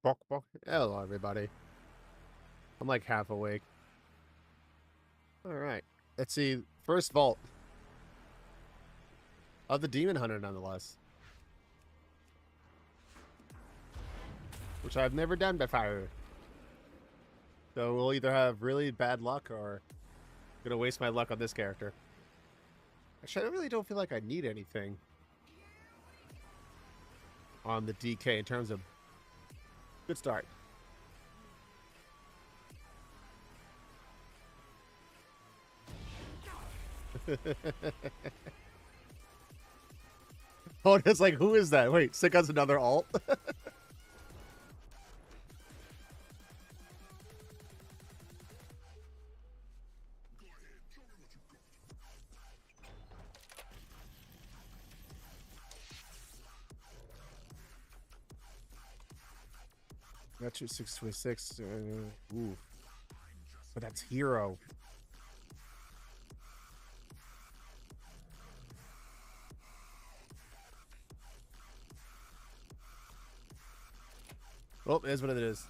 Bok, bok. Hello, everybody. I'm like half awake. All right. Let's see. First vault of the Demon Hunter, nonetheless, which I've never done before. So we'll either have really bad luck or gonna waste my luck on this character. Actually, I really don't feel like I need anything on the DK in terms of good start. Oh, it's like, who is that? Wait, Sick has another alt? That's your 626. Ooh. But that's hero. Oh, it is what it is.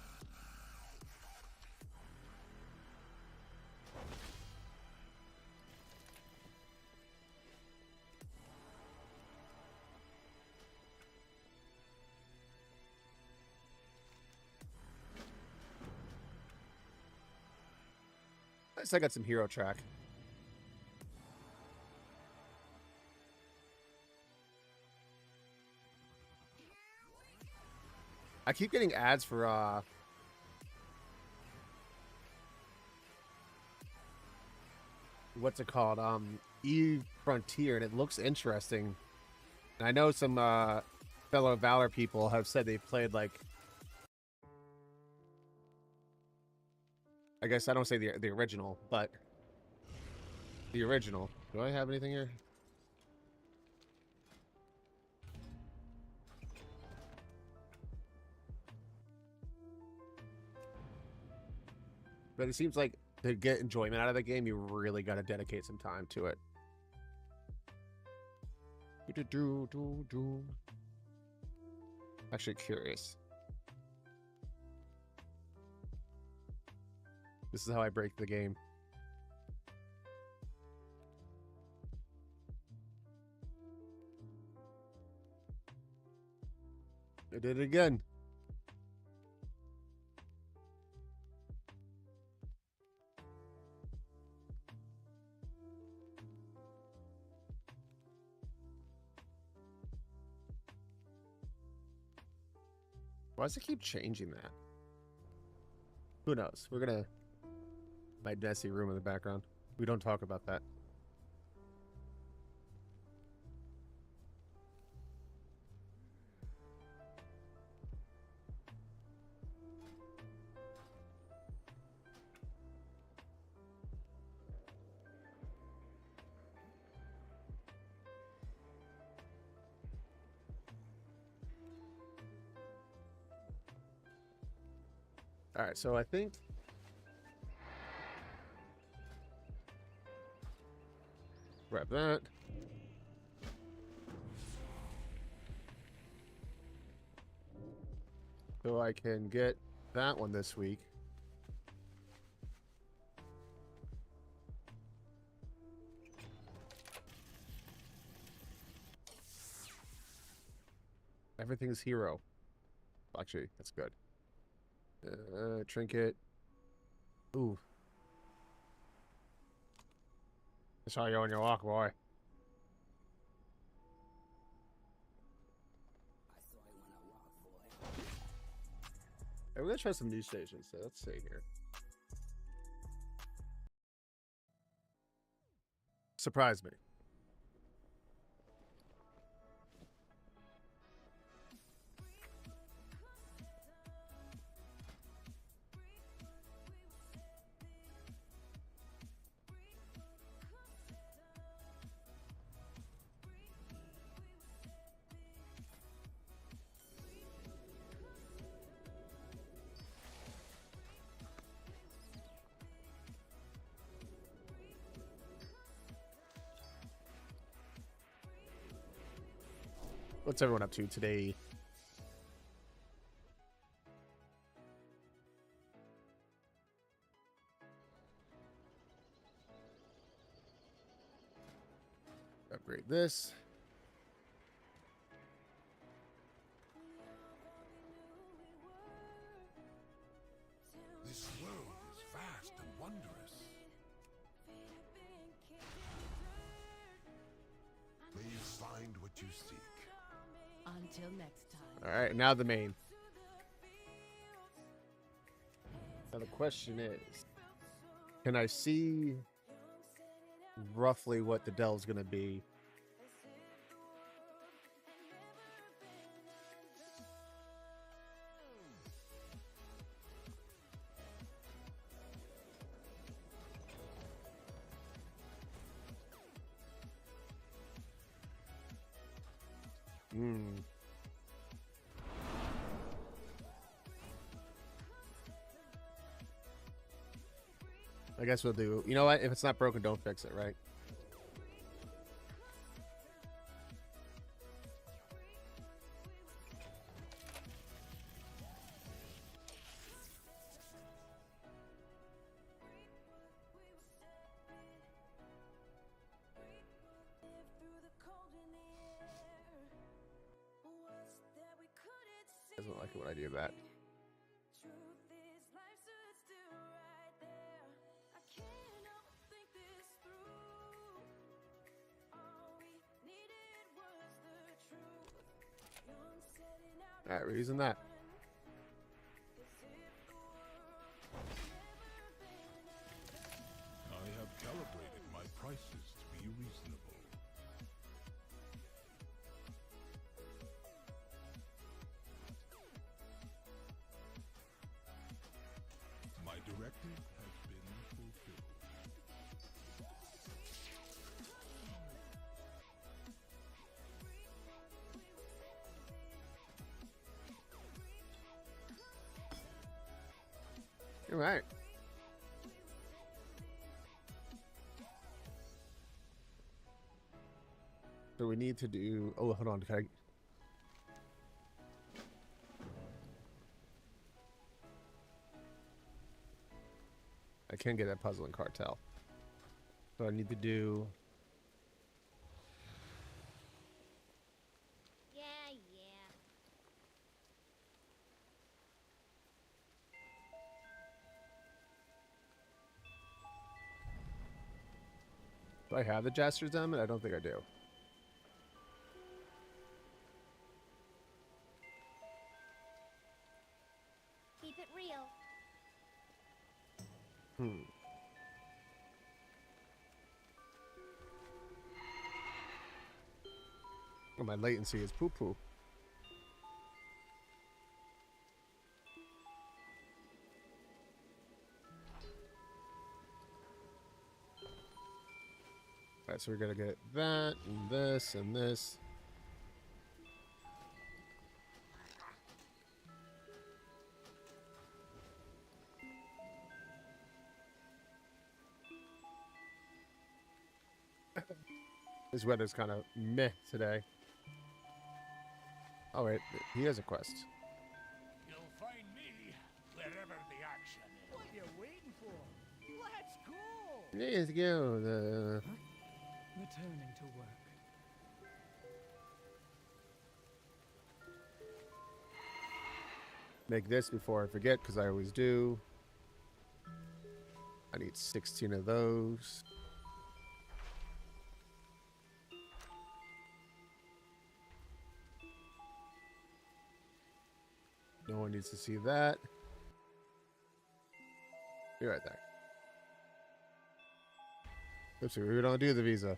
At least I got some hero track. I keep getting ads for what's it called? Eve Frontier, and it looks interesting. And I know some fellow Valor people have said they've played, like, I guess I don't say the original, but the original. Do I have anything here? But it seems like to get enjoyment out of the game, you really got to dedicate some time to it. Actually curious. This is how I break the game. I did it again. Why does it keep changing that? Who knows? We're gonna... My messy room in the background. We don't talk about that. All right, so I think grab that. So I can get that one this week. Everything's hero. Actually, that's good. Trinket. Ooh. I saw you on your walk, boy. Hey, we're gonna try some new stations, so let's see here. Surprise me. What's everyone up to today? Upgrade this. This world is vast and wondrous. Please find what you seek. Until next time. All right, now the main. Now the question is, can I see roughly what the delve's going to be? I guess we'll do. You know what? If it's not broken, don't fix it, right? Doesn't like it when I do that. All right, we're using that. I have calibrated my prices to be reasonable. My directive has been fulfilled. All right. So we need to do. Oh, hold on. Can I can get a puzzling cartel. So I need to do. Yeah. Do I have the Jester's Diamond? I don't think I do. Keep it real. Oh, my latency is poo-poo. All right, so we're gonna get that and this and this. This weather's kind of meh today. Oh wait, he has a quest. You'll find me wherever the action is. What are you waiting for? Let's go! Let's go. Returning to work. Make this before I forget, because I always do. I need 16 of those. No one needs to see that. Be right there. Oops, we don't do the visa.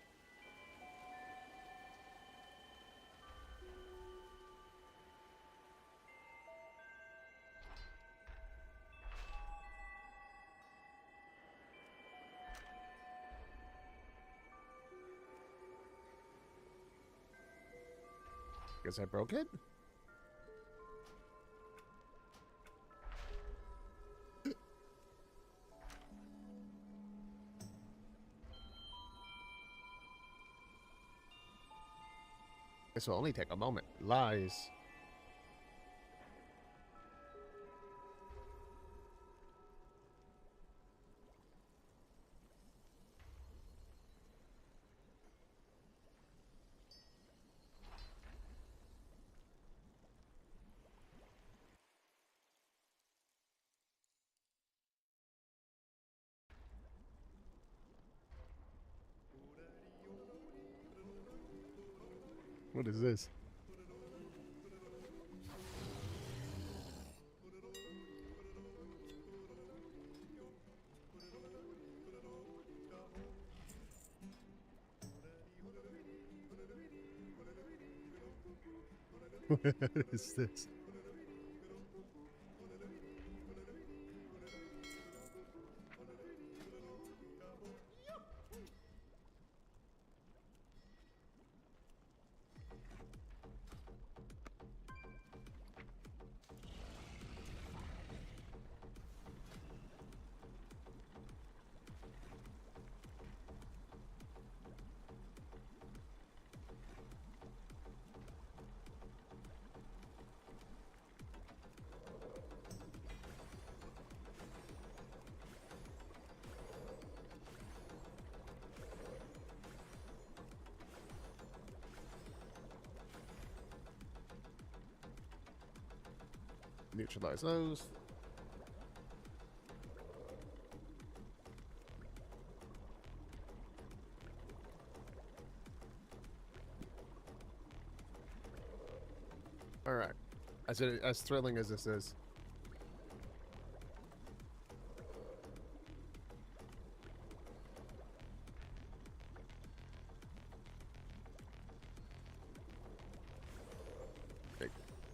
Guess I broke it? This will only take a moment. Lies. What is this? What is this? Neutralize those. All right. As thrilling as this is.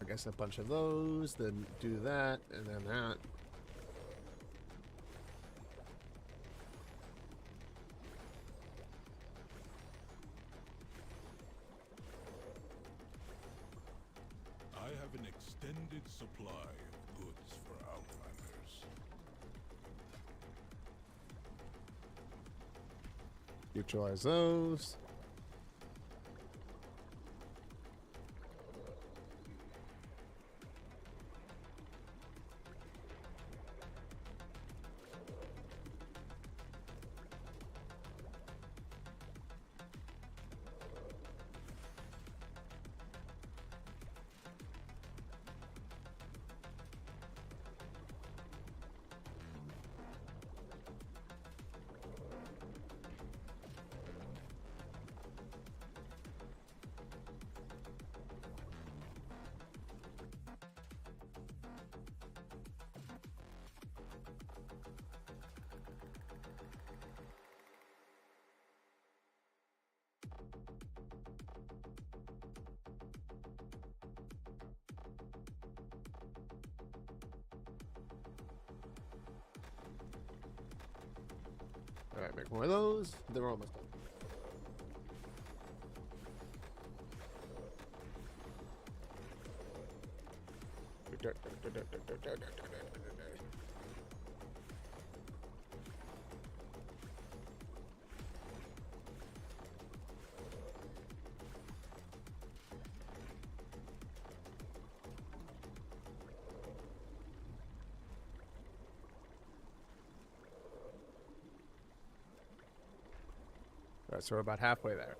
I guess a bunch of those, then do that, and then that. I have an extended supply of goods for Outlanders. Neutralize those. All right, make more of those. Then we're almost done. All right, so we're about halfway there.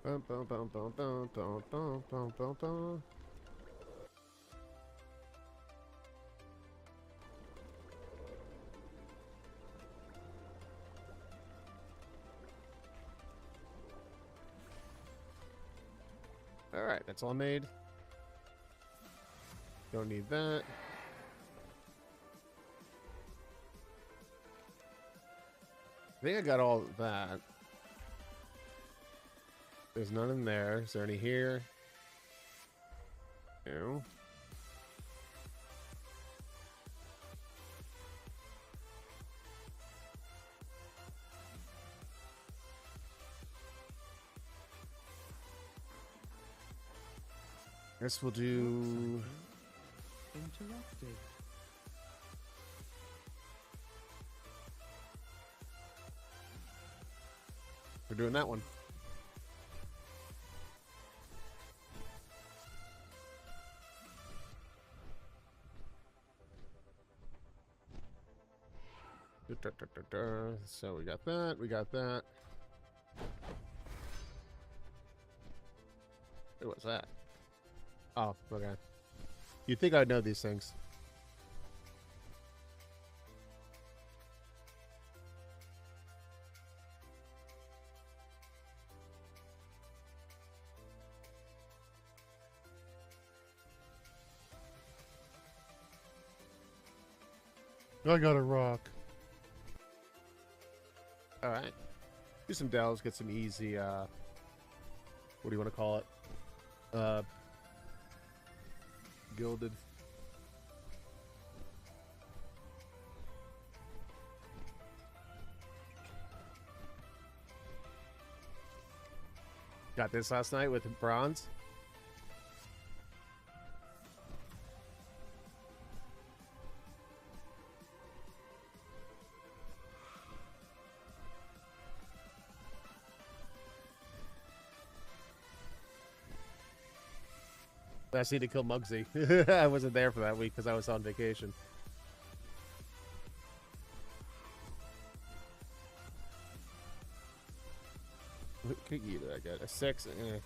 Bum, bum, bum, bum, bum, bum, bum, bum, bum, bum. All right, that's all made. Don't need that. I think I got all of that. There's none in there. Is there any here? No. Guess we'll do... Interrupted. We're doing that one. So we got that, we got that. What was that? Oh, okay. You'd think I'd know these things. I got a rock. Alright. Do some delves, get some easy, what do you want to call it? Gilded. Got this last night with bronze. I just need to kill Muggsy. I wasn't there for that week because I was on vacation. What cookie did I get? A 6? Eh.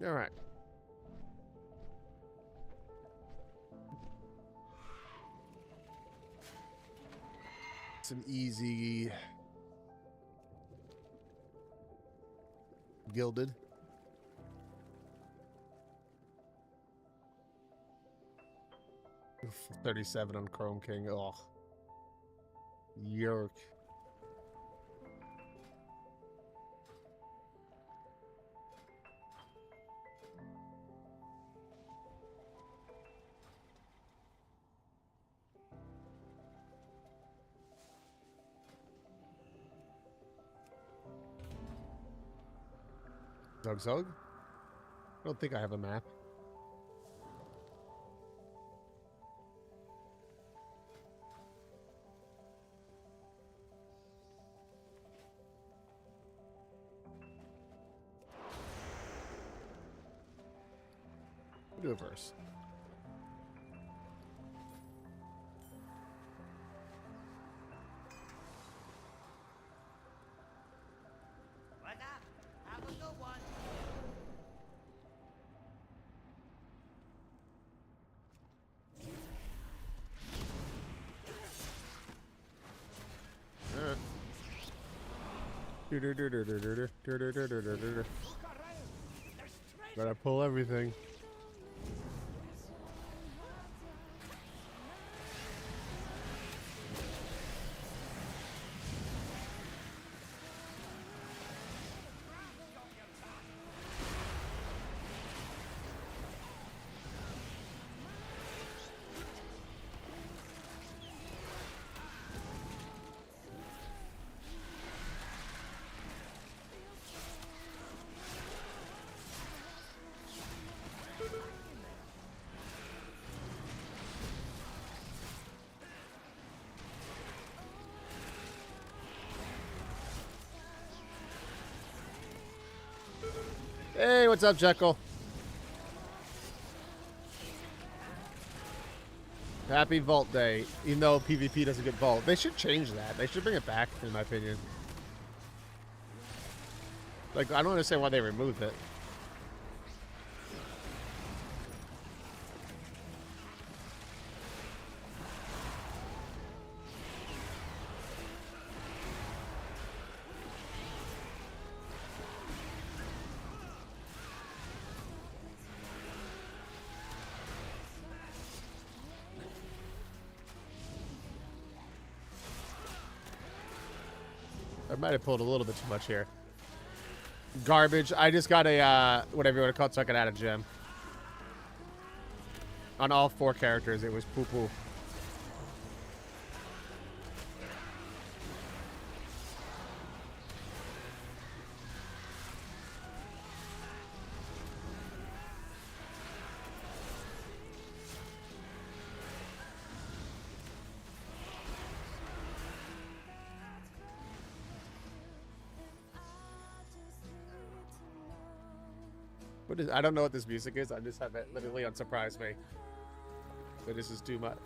All right. Some easy gilded. Oof, 37 on Chrome King. Oh, yerk. Zug Zug? I don't think I have a map. We'll do a verse. What up? Have a good one. Gotta pull everything. Hey, what's up, Jekyll? Happy Vault Day, even though PvP doesn't get Vault. They should change that. They should bring it back, in my opinion. Like, I don't understand why they removed it. I might have pulled a little bit too much here. Garbage. I just got a, whatever you want to call it, so I could add a gem. On all 4 characters, it was poo-poo. What is? I don't know what this music is. I just have it literally on surprise me. So this is too much.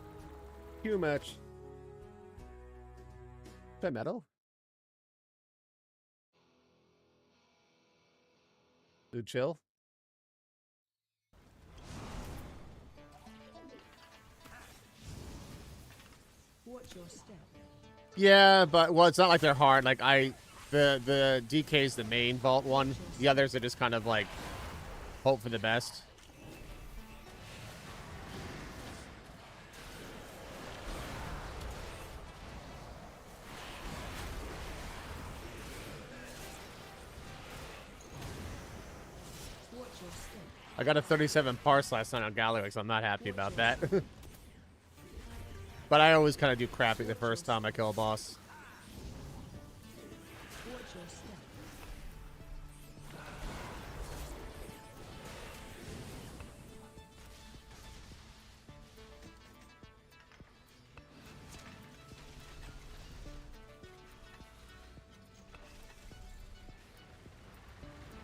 Too much. Is that metal? Dude, chill. Watch your step. Yeah, but well, it's not like they're hard. Like the DK is the main vault one. The others are just kind of like hope for the best. Watch your step. I got a 37 parse last night on Gallery, so I'm not happy about that. But I always kind of do crappy the first time I kill a boss. Watch your step.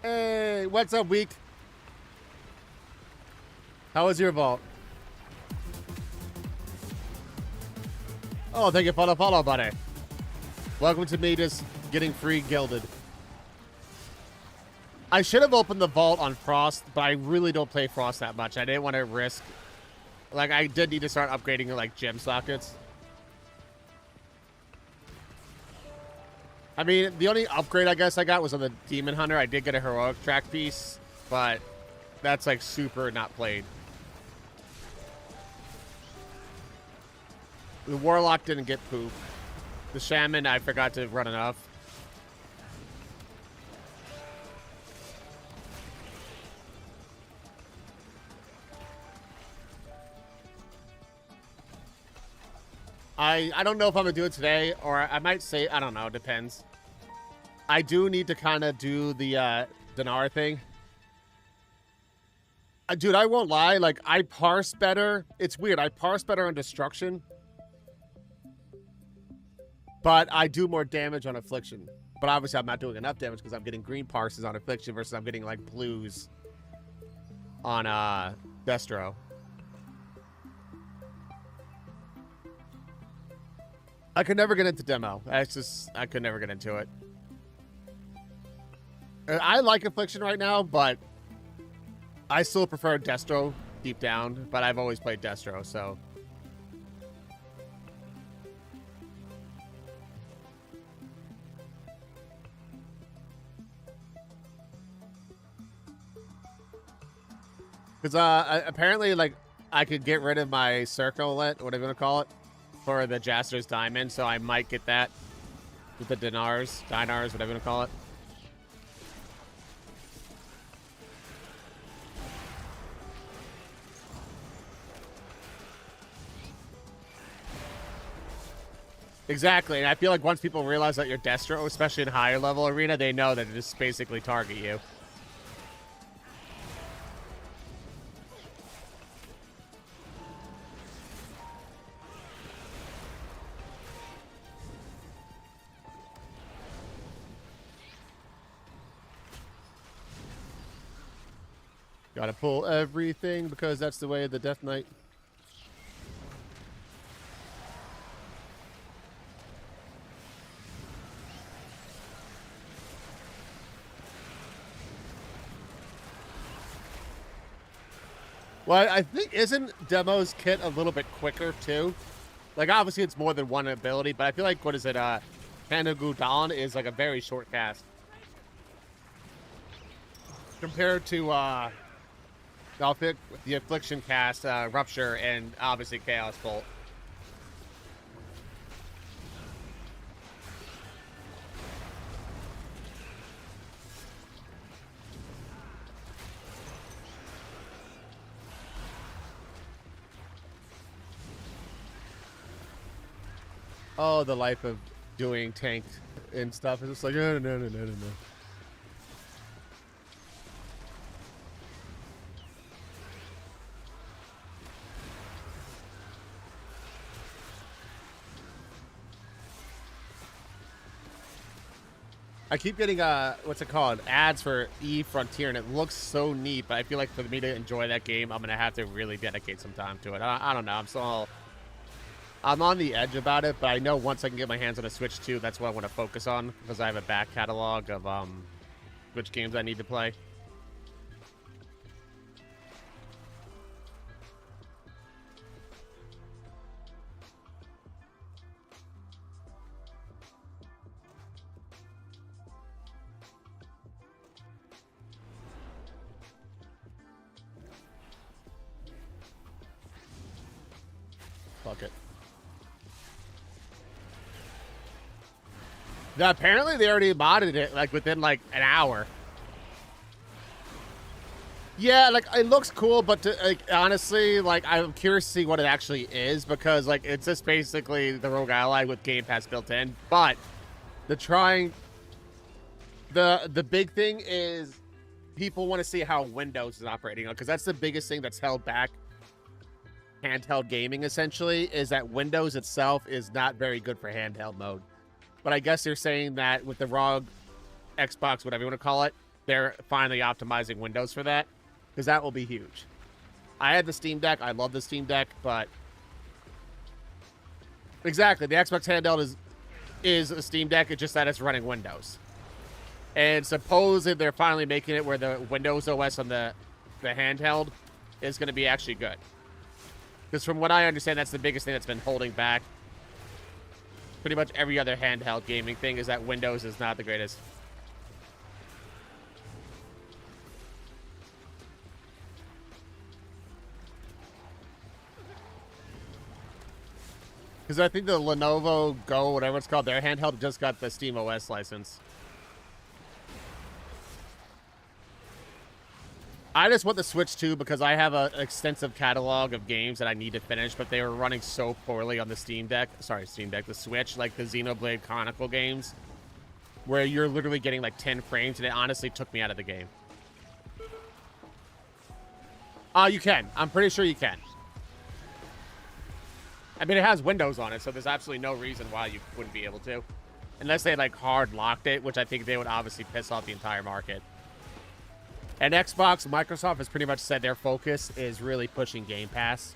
Hey, what's up, Week? How was your vault? Oh, thank you for the follow, buddy. Welcome to me just getting free gilded. I should have opened the vault on Frost, but I really don't play Frost that much. I didn't want to risk... Like, I did need to start upgrading, like, gem sockets. I mean, the only upgrade I guess I got was on the Demon Hunter. I did get a heroic track piece, but that's, like, super not played. The Warlock didn't get poop. The Shaman, I forgot to run enough. I don't know if I'm going to do it today, or I might say, I don't know, depends. I do need to kind of do the Dinar thing. Dude, I won't lie, like, I parse better. It's weird, I parse better on Destruction. But I do more damage on Affliction. But obviously I'm not doing enough damage because I'm getting green parses on Affliction versus I'm getting, like, blues on Destro. I could never get into demo. It's just, I could never get into it. I like Affliction right now, but I still prefer Destro deep down. But I've always played Destro, so... Because apparently, like, I could get rid of my circlet, whatever you want to call it, for the Jaster's Diamond, so I might get that with the dinars, whatever you want to call it. Exactly, and I feel like once people realize that you're Destro, especially in higher level arena, they know that it just basically target you. Gotta pull everything because that's the way of the Death Knight. Well, I think, isn't Demo's kit a little bit quicker, too? Like, obviously it's more than one ability, but I feel like, what is it, Panagudan is, like, a very short cast. Compared to, the Affliction cast, Rupture, and obviously Chaos Bolt. Oh, the life of doing tank and stuff. It's just like, no. I keep getting what's it called, ads for Frontier, and it looks so neat. But I feel like for me to enjoy that game, I'm gonna have to really dedicate some time to it. I don't know. I'm on the edge about it, but I know once I can get my hands on a Switch 2, that's what I want to focus on because I have a back catalog of which games I need to play. Fuck it. Now, apparently they already modded it like within like an hour. Yeah, like it looks cool, but like honestly, like I'm curious to see what it actually is because like it's just basically the Rogue Ally with Game Pass built in. But the big thing is people want to see how Windows is operating on because that's the biggest thing that's held back handheld gaming essentially is that Windows itself is not very good for handheld mode. But I guess they're saying that with the ROG Xbox, whatever you want to call it, they're finally optimizing Windows for that because that will be huge. I had the Steam Deck. I love the Steam Deck, but exactly, the Xbox handheld is a Steam Deck. It's just that it's running Windows. And supposedly they're finally making it where the Windows OS on the handheld is going to be actually good. Because from what I understand, that's the biggest thing that's been holding back pretty much every other handheld gaming thing is that Windows is not the greatest. Because I think the Lenovo Go, whatever it's called, their handheld just got the Steam OS license. I just want the Switch 2 because I have an extensive catalog of games that I need to finish, but they were running so poorly on the Steam Deck. Sorry, Steam Deck, the Switch, like the Xenoblade Chronicle games, where you're literally getting like 10 frames, and it honestly took me out of the game. You can. I'm pretty sure you can. I mean, it has Windows on it, so there's absolutely no reason why you wouldn't be able to. Unless they, like, hard locked it, which I think they would obviously piss off the entire market. And Xbox, Microsoft has pretty much said their focus is really pushing Game Pass.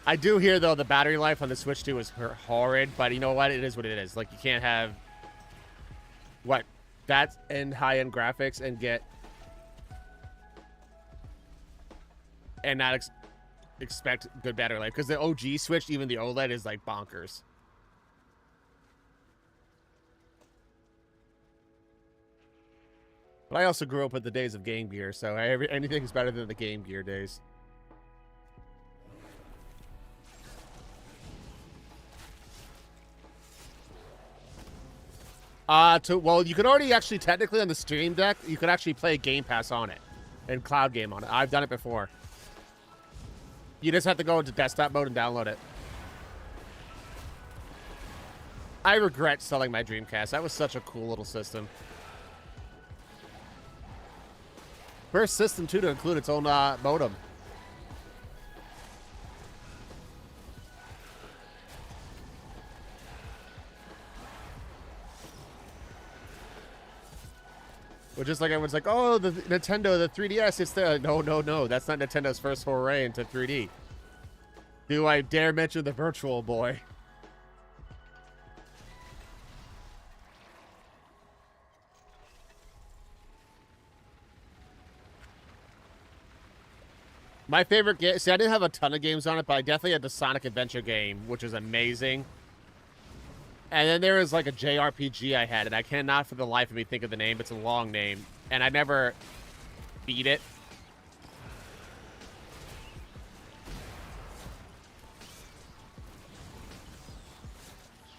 I do hear, though, the battery life on the Switch 2 is horrid, but you know what? It is what it is. Like, you can't have, what, that and high-end graphics and get, and not expect good battery life. Because the OG Switch, even the OLED, is, like, bonkers. But I also grew up with the days of Game Gear, so anything's better than the Game Gear days. Well, you could already actually technically on the Stream Deck, you could actually play Game Pass on it and cloud game on it. I've done it before. You just have to go into desktop mode and download it. I regret selling my Dreamcast. That was such a cool little system. First system, too, to include its own modem. Which is like everyone's like, oh, the Nintendo, the 3DS, it's the... No. That's not Nintendo's first foray into 3D. Do I dare mention the Virtual Boy? My favorite game... See, I didn't have a ton of games on it, but I definitely had the Sonic Adventure game, which is amazing. And then there was like a JRPG I had, and I cannot for the life of me think of the name. It's a long name, and I never beat it.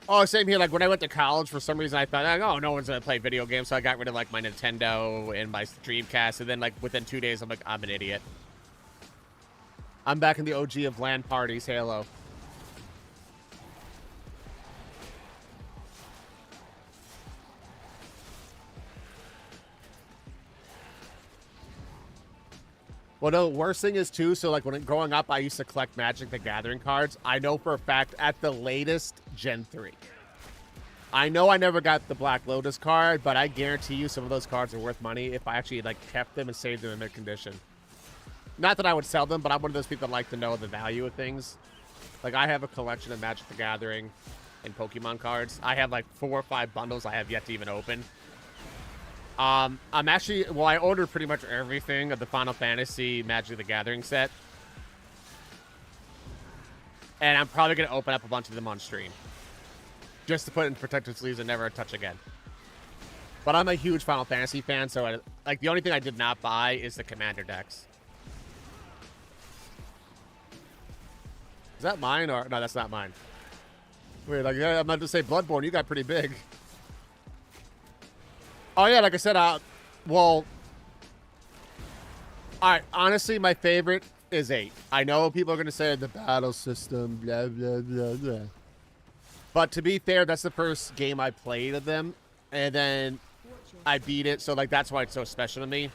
Oh, same here. Like when I went to college, for some reason I thought, like, oh, no one's gonna play video games, so I got rid of like my Nintendo and my Dreamcast, and then like within 2 days, I'm like, I'm an idiot. I'm back in the OG of LAN parties, Halo. Well, no, worst thing is too, so like when growing up, I used to collect Magic the Gathering cards. I know for a fact at the latest Gen 3. I know I never got the Black Lotus card, but I guarantee you some of those cards are worth money if I actually like kept them and saved them in mint condition. Not that I would sell them, but I'm one of those people that like to know the value of things. Like I have a collection of Magic the Gathering and Pokemon cards. I have like 4 or 5 bundles I have yet to even open. I'm actually, well, I ordered pretty much everything of the Final Fantasy Magic the Gathering set. And I'm probably going to open up a bunch of them on stream. Just to put in protective sleeves and never touch again. But I'm a huge Final Fantasy fan, so like the only thing I did not buy is the Commander decks. Is that mine or no? That's not mine. Weird. Like I'm about to say Bloodborne. You got pretty big. Oh yeah, like I said. Well, all right. Honestly, my favorite is 8. I know people are gonna say the battle system, blah blah blah blah. But to be fair, that's the first game I played of them, and then I beat it. So like that's why it's so special to me,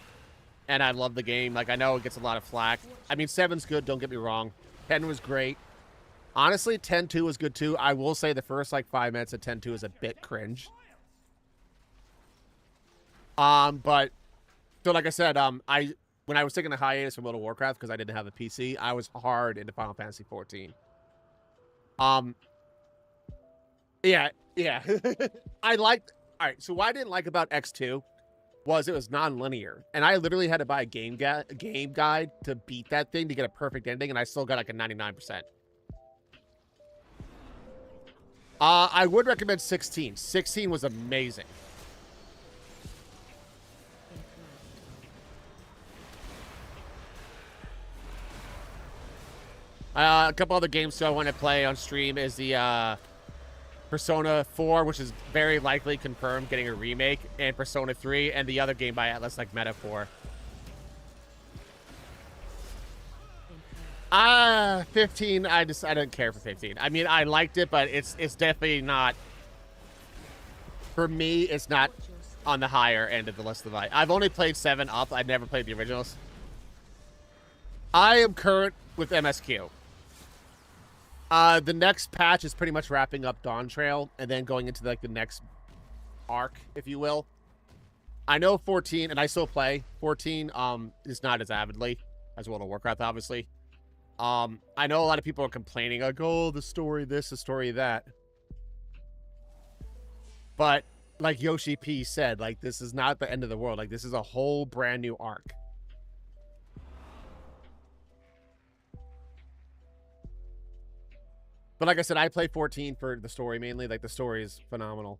and I love the game. Like I know it gets a lot of flack. I mean, 7's good. Don't get me wrong. 10 was great. Honestly, 10-2 was good too. I will say the first like 5 minutes of 10-2 is a bit cringe. But so like I said, when I was taking a hiatus from World of Warcraft because I didn't have a PC, I was hard into Final Fantasy 14. Yeah. I liked. All right, so what I didn't like about X2 was it was non-linear, and I literally had to buy a game guide to beat that thing to get a perfect ending, and I still got like a 99%. I would recommend 16. 16 was amazing. A couple other games too I want to play on stream is the Persona 4, which is very likely confirmed getting a remake, and Persona 3, and the other game by Atlas like Metaphor. 15, I don't care for 15. I mean, I liked it, but it's definitely not, for me, it's not on the higher end of the list of I've only played 7 up. I've never played the originals. I am current with MSQ. The next patch is pretty much wrapping up Dawn Trail and then going into like the next arc, if you will. I know 14, and I still play 14. Is not as avidly as World of Warcraft, obviously. I know a lot of people are complaining like, oh, the story this, the story that. But like Yoshi P said, like this is not the end of the world. Like this is a whole brand new arc. But like I said, I play 14 for the story mainly. Like the story is phenomenal.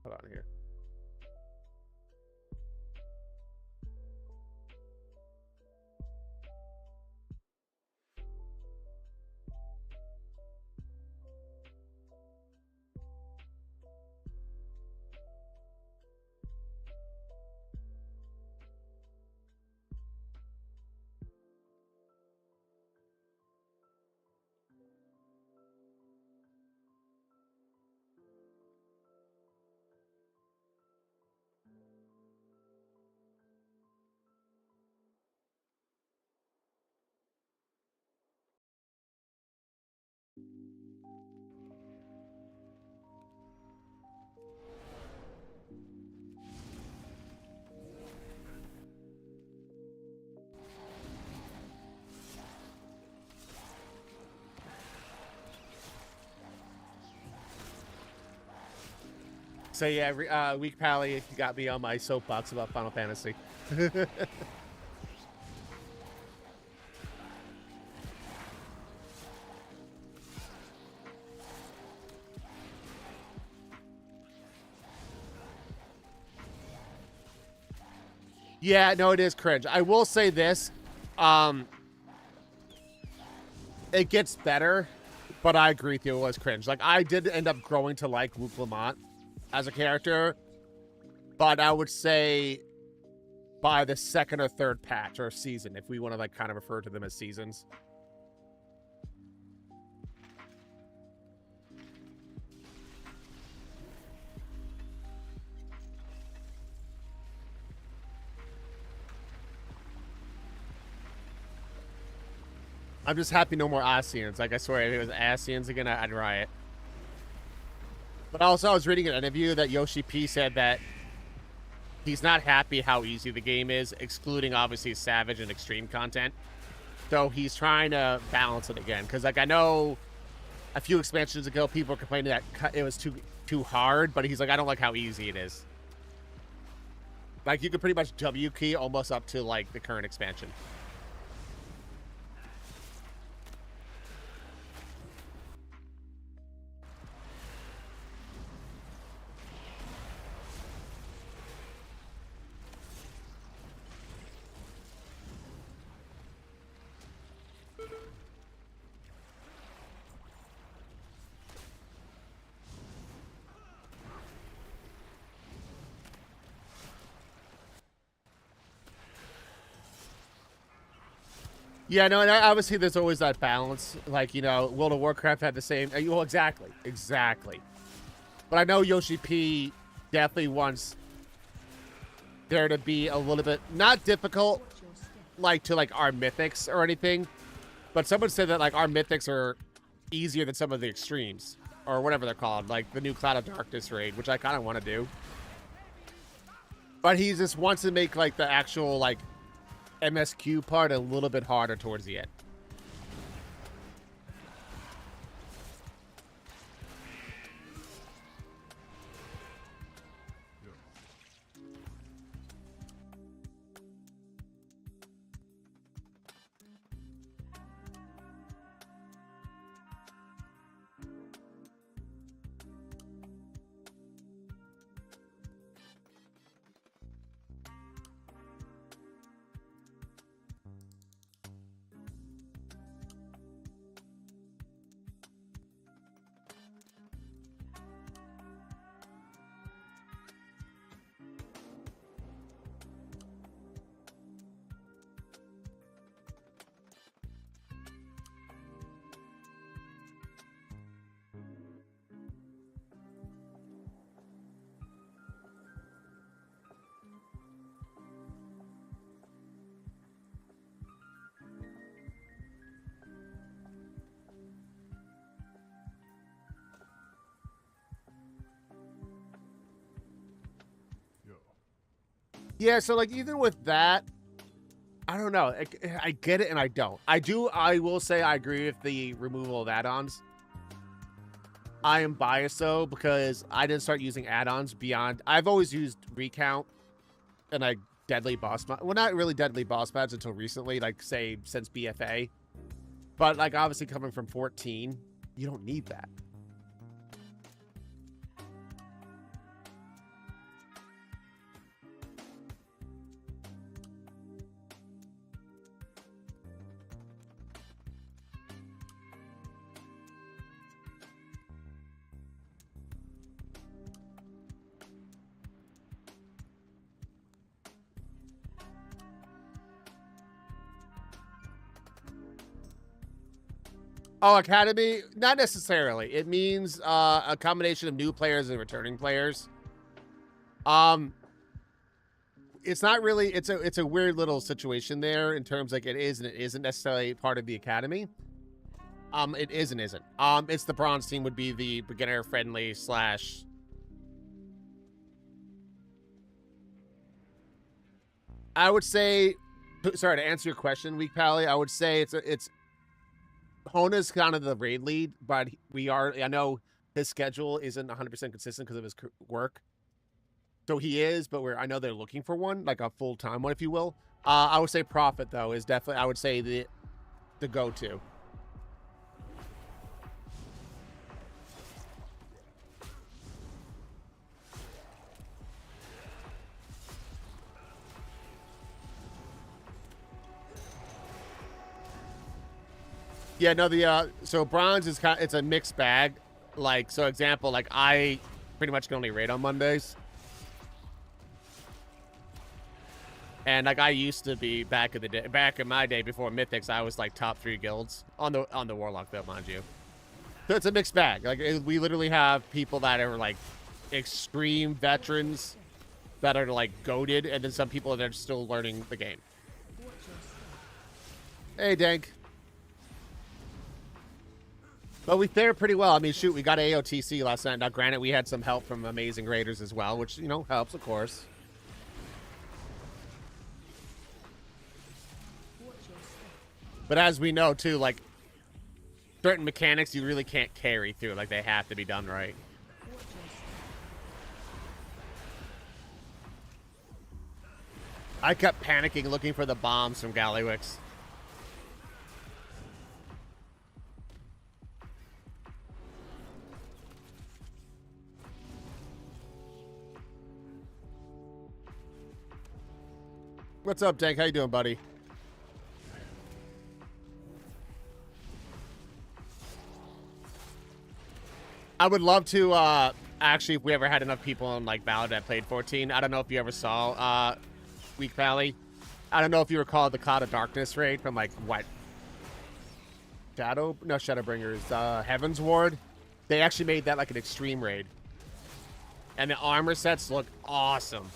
Hold on here. So yeah, Weak Pally got me on my soapbox about Final Fantasy. Yeah, no, it is cringe. I will say this. It gets better, but I agree with you, it was cringe. Like, I did end up growing to like Luke Lamont as a character, but I would say by the second or third patch or season, if we want to like kind of refer to them as seasons. I'm just happy no more Asians. Like, I swear, if it was Asians again, I'd riot. But also, I was reading an interview that Yoshi P said that he's not happy how easy the game is, excluding, obviously, Savage and Extreme content. So he's trying to balance it again. Because, like, I know a few expansions ago, people were complaining that it was too hard. But he's like, I don't like how easy it is. Like, you could pretty much W key almost up to, like, the current expansion. Yeah, no, and obviously there's always that balance. Like, you know, World of Warcraft had the same... Well, exactly. But I know Yoshi P definitely wants there to be a little bit... Not difficult, Watch your step. like, to, like, our mythics or anything. But someone said that, like, our mythics are easier than some of the extremes. Or whatever they're called. Like, the new Cloud of Darkness raid, which I kind of want to do. But he just wants to make, like, the actual, like... MSQ part a little bit harder towards the end. Yeah, so, like, even with that, I don't know. I get it and I don't. I will say I agree with the removal of add-ons. I am biased, though, because I didn't start using add-ons beyond... I've always used Recount and, like, Deadly Boss... Well, not really Deadly Boss Mods until recently, like, say, since BFA. But, like, obviously coming from 14, you don't need that. Oh, Academy? Not necessarily. It means a combination of new players and returning players. It's not really... It's a weird little situation there in terms like it is and it isn't necessarily part of the Academy. It is and isn't. It's the bronze team would be the beginner friendly slash... I would say... Sorry, to answer your question, Weak Pally, I would say it's Hona's kind of the raid lead, but I know his schedule isn't 100% consistent because of his work. So he is, but I know they're looking for one, like a full-time one, if you will. I would say Prophet, though, is definitely, I would say, the go-to. Yeah, no, so bronze is it's a mixed bag. Like, so example, like I pretty much can only raid on Mondays. And like I used to be back in my day before Mythics, I was like top 3 guilds on the Warlock though, mind you. So it's a mixed bag. Like we literally have people that are like extreme veterans that are like goated, and then some people that are still learning the game. Hey, Dank. But we fared pretty well. I mean, shoot, we got AOTC last night. Now, granted, we had some help from amazing raiders as well, which, you know, helps, of course. Watch your step. But as we know, too, like, certain mechanics you really can't carry through. Like, they have to be done right. Watch your step. I kept panicking looking for the bombs from Gallywix. What's up, Dank? How you doing, buddy? I would love to, actually, if we ever had enough people in, like, Valor that played 14. I don't know if you ever saw, Weak Valley. I don't know if you recall the Cloud of Darkness raid from, like, what? Shadowbringers, Heaven's Ward. They actually made that, like, an extreme raid. And the armor sets look awesome.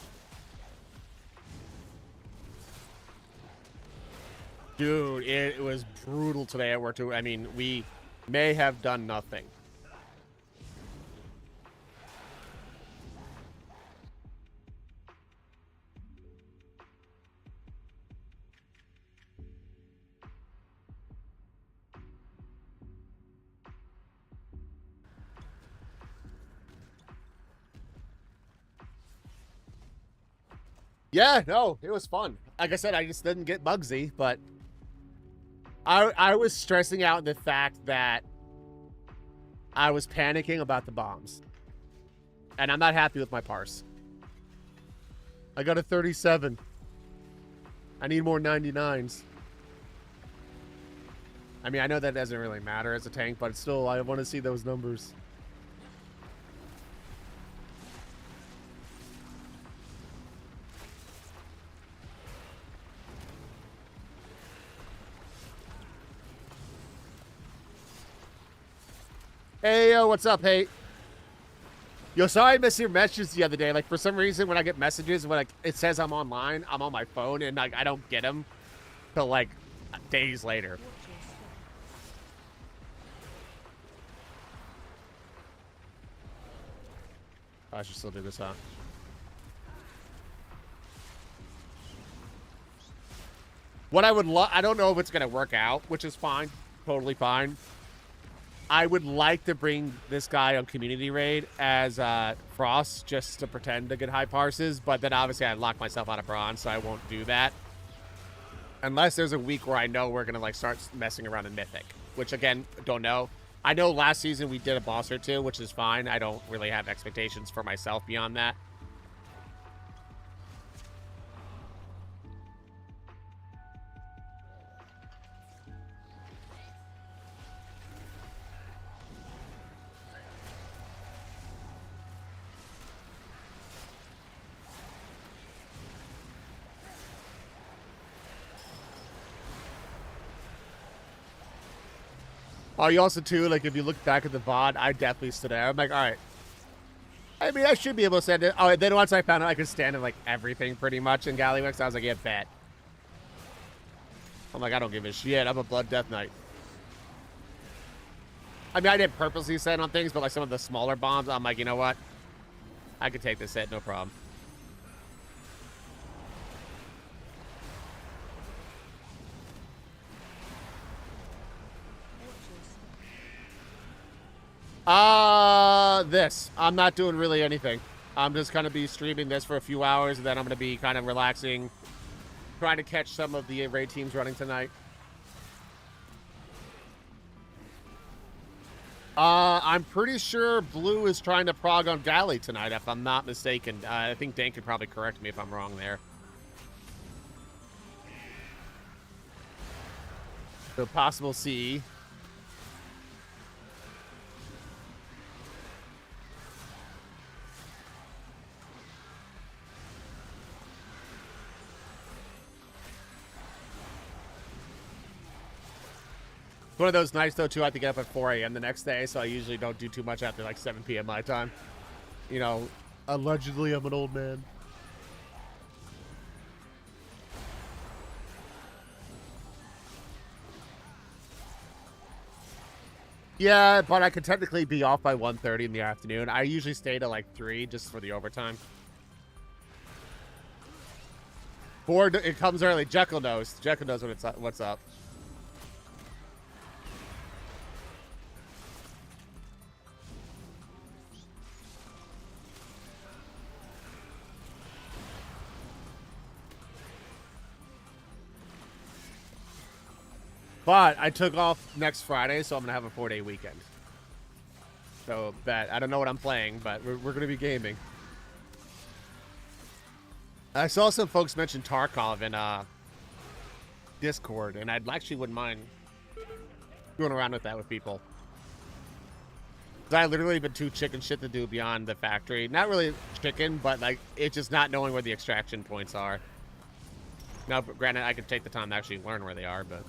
Dude, it was brutal today at work, too. I mean, we may have done nothing. Yeah, no, it was fun. Like I said, I just didn't get Bugsy, but I was stressing out the fact that I was panicking about the bombs. And I'm not happy with my parse. I got a 37. I need more 99s. I mean, I know that doesn't really matter as a tank, but still, I want to see those numbers. Hey, yo, what's up, hey? Yo, sorry I missed your messages the other day. Like, for some reason, when I get messages, when it says I'm online, I'm on my phone, and like I don't get them till like days later. Watch your step. I should still do this, huh? What I would love, I don't know if it's gonna work out, which is fine, totally fine. I would like to bring this guy on Community Raid as Frost, just to pretend to get high parses, but then obviously I lock myself out of bronze, so I won't do that. Unless there's a week where I know we're gonna like start messing around in Mythic, which again, don't know. I know last season we did a boss or two, which is fine. I don't really have expectations for myself beyond that. Oh, you also, too, like, if you look back at the VOD, I definitely stood there. I'm like, all right. I mean, I should be able to stand it. Oh, and then once I found out I could stand in, like, everything pretty much in Gallywix, I was like, yeah, bet. I'm like, I don't give a shit. I'm a Blood Death Knight. I mean, I didn't purposely stand on things, but, like, some of the smaller bombs, I'm like, you know what? I could take this hit, no problem. This. I'm not doing really anything. I'm just going to be streaming this for a few hours, and then I'm going to be kind of relaxing, trying to catch some of the raid teams running tonight. I'm pretty sure Blue is trying to prog on Galley tonight, if I'm not mistaken. I think Dan could probably correct me if I'm wrong there. So possible CE. One of those nights, though, too, I have to get up at 4 a.m. the next day, so I usually don't do too much after, like, 7 p.m. my time. You know, allegedly I'm an old man. Yeah, but I could technically be off by 1:30 in the afternoon. I usually stay to like 3 just for the overtime. 4, it comes early. Jekyll knows. Jekyll knows what's up. But I took off next Friday, so I'm going to have a 4-day weekend. So, I don't know what I'm playing, but we're going to be gaming. I saw some folks mention Tarkov in Discord, and I actually wouldn't mind going around with that with people. 'Cause I literally been too chicken shit to do beyond the factory. Not really chicken, but like it's just not knowing where the extraction points are. Now, granted, I could take the time to actually learn where they are, but...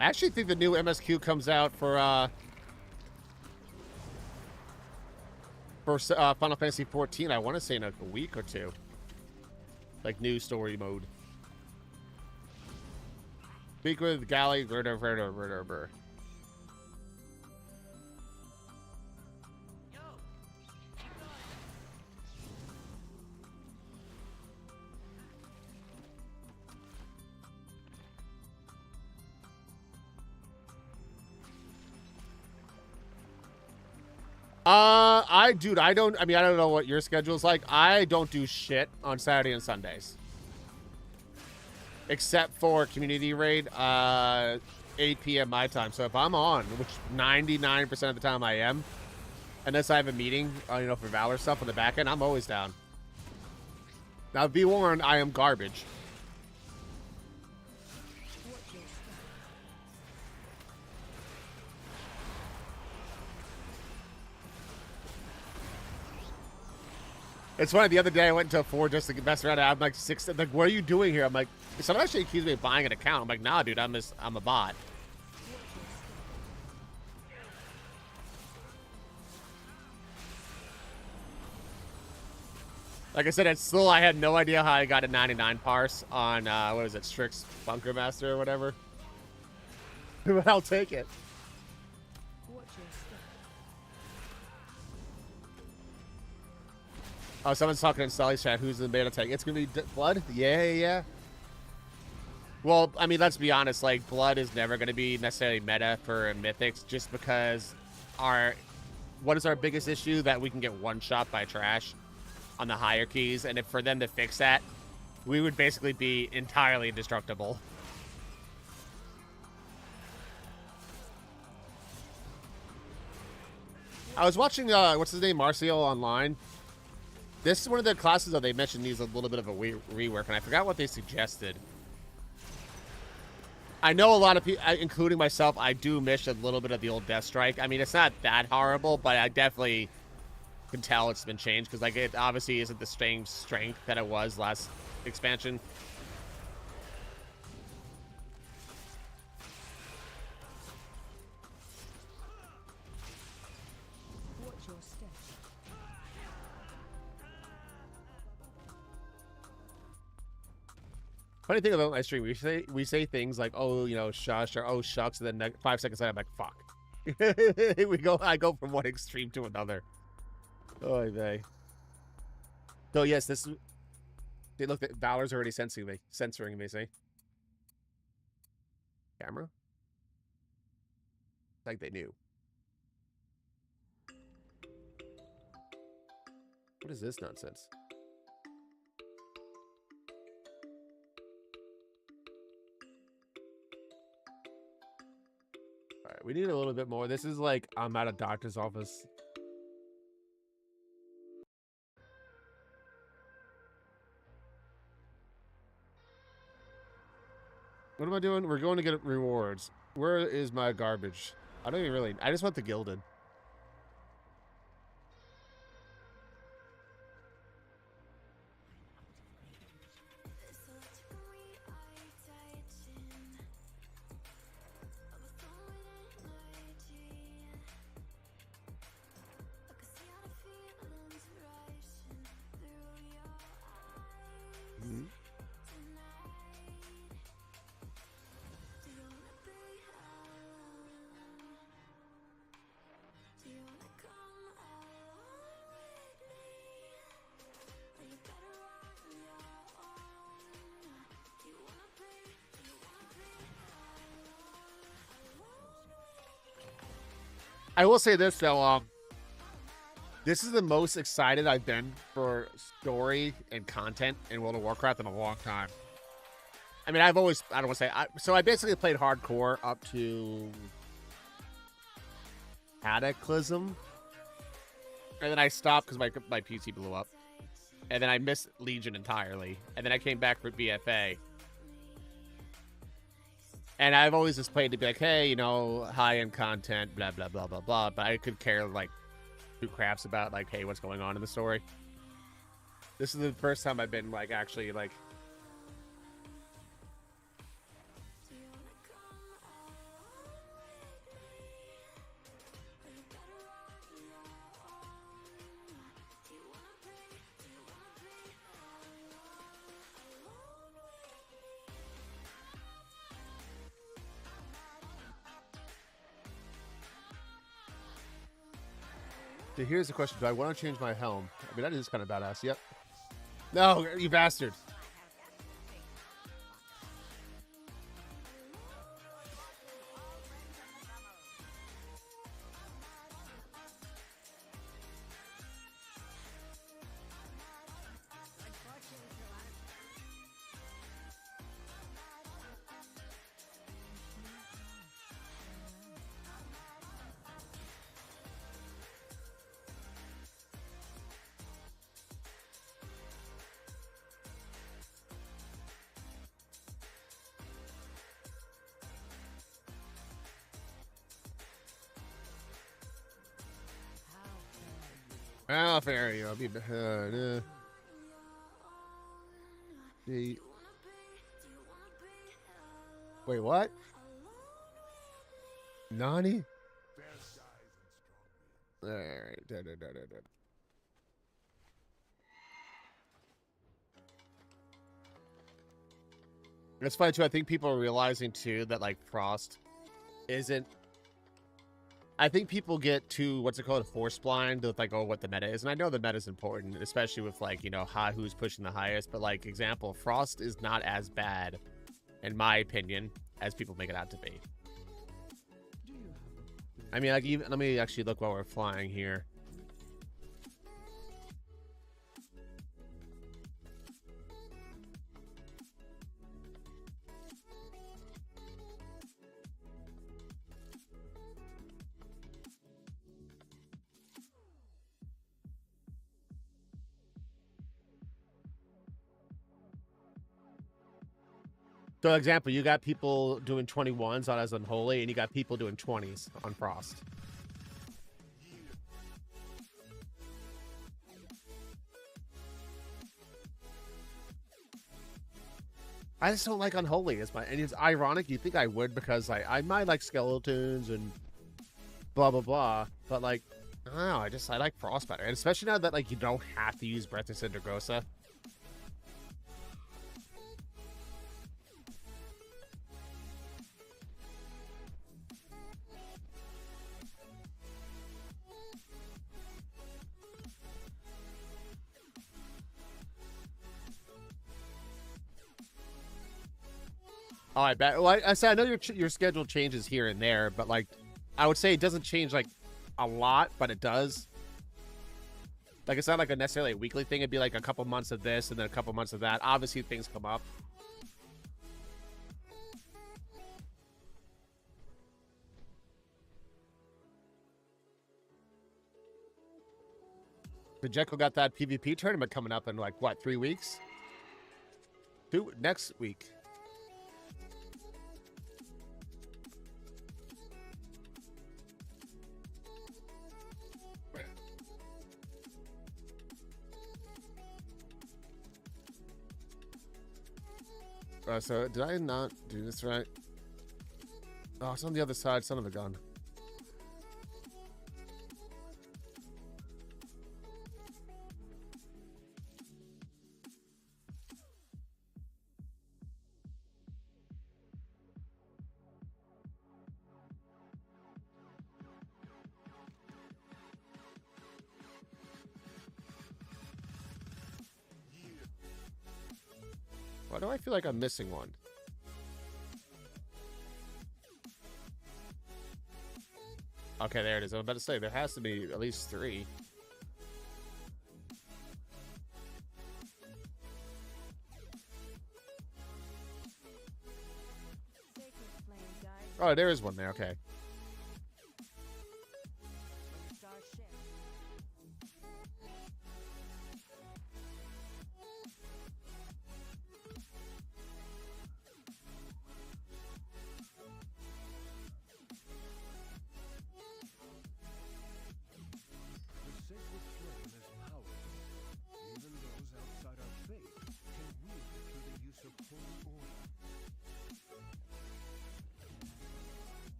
I actually think the new MSQ comes out for Final Fantasy 14. I want to say in like a week or two. Like new story mode. Speak with Galley. I don't know what your schedule's like. I don't do shit on Saturday and Sundays. Except for community raid, 8 p.m. my time. So if I'm on, which 99% of the time I am, unless I have a meeting, for VALOR stuff on the back end, I'm always down. Now, be warned, I am garbage. It's funny, the other day I went into a 4 just to mess around. I'm like 6. Like, what are you doing here? I'm like, someone actually accused me of buying an account. I'm like, nah, dude, I'm a bot. Like I said, I had no idea how I got a 99 parse on, what is it, Strix Bunker Master or whatever. But I'll take it. Oh, someone's talking in Sully's chat. Who's in the beta tank? It's going to be Blood? Yeah. Well, I mean, let's be honest. Like, Blood is never going to be necessarily meta for Mythics just because what is our biggest issue? That we can get one-shot by trash on the higher keys. And if for them to fix that, we would basically be entirely indestructible. I was watching, what's his name? Marcio online. This is one of the classes that they mentioned needs a little bit of a rework, and I forgot what they suggested. I know a lot of people, including myself, I do miss a little bit of the old Death Strike. I mean, it's not that horrible, but I definitely can tell it's been changed, because like it obviously isn't the same strength that it was last expansion. Funny thing about my stream, we say things like, oh, shush, or oh, shucks, and then 5 seconds later, I'm like, fuck. I go from one extreme to another. Oh, they. So yes, this. They look at Valor's already censoring me. See. Camera. Like they knew. What is this nonsense? All right, we need a little bit more. This is like I'm at a doctor's office. What am I doing? We're going to get rewards. Where is my garbage? I don't even really... I just want the gilded. I will say this though, this is the most excited I've been for story and content in World of Warcraft in a long time. I mean, I don't want to say, so I basically played hardcore up to Cataclysm, and then I stopped because my PC blew up, and then I missed Legion entirely, and then I came back for BFA. And I've always just played to be like, hey, you know, high-end content, blah, blah, blah, blah, blah. But I could care, like, two craps about, like, hey, what's going on in the story. This is the first time I've been, like, actually, like... So here's the question. Do I want to change my helm? I mean, that is kind of badass. Yep. No, you bastard. How fair you? I'll be. Wait, what? Nani? All right. It's funny too. I think people are realizing too that like Frost isn't. I think people get too, what's it called, force blind with like, oh, what the meta is. And I know the meta is important, especially with like, you know, who's pushing the highest. But like, example, Frost is not as bad, in my opinion, as people make it out to be. I mean, like, even, let me actually look while we're flying here. So, example, you got people doing 21s on as Unholy, and you got people doing 20s on Frost. I just don't like Unholy as much. And it's ironic. You think I would because I might like skeletons and blah, blah, blah. But, like, I don't know. I like Frost better. And especially now that, like, you don't have to use Breath of Cindergosa. Oh, I bet. Well, I said I know your schedule changes here and there, but like, I would say it doesn't change like a lot, but it does. Like, it's not like a necessarily a weekly thing. It'd be like a couple months of this and then a couple months of that. Obviously, things come up. The Jekyll got that PvP tournament coming up in like what, 3 weeks? Next week. So did I not do this right? Oh, it's on the other side, son of a gun. Why do I feel like I'm missing one? Okay, there it is. I'm about to say, there has to be at least 3. Sacred flame guide. Oh, there is one there. Okay. Starship. The sacred flame is powerful. Even those outside our faith can wield it through the use of holy oil.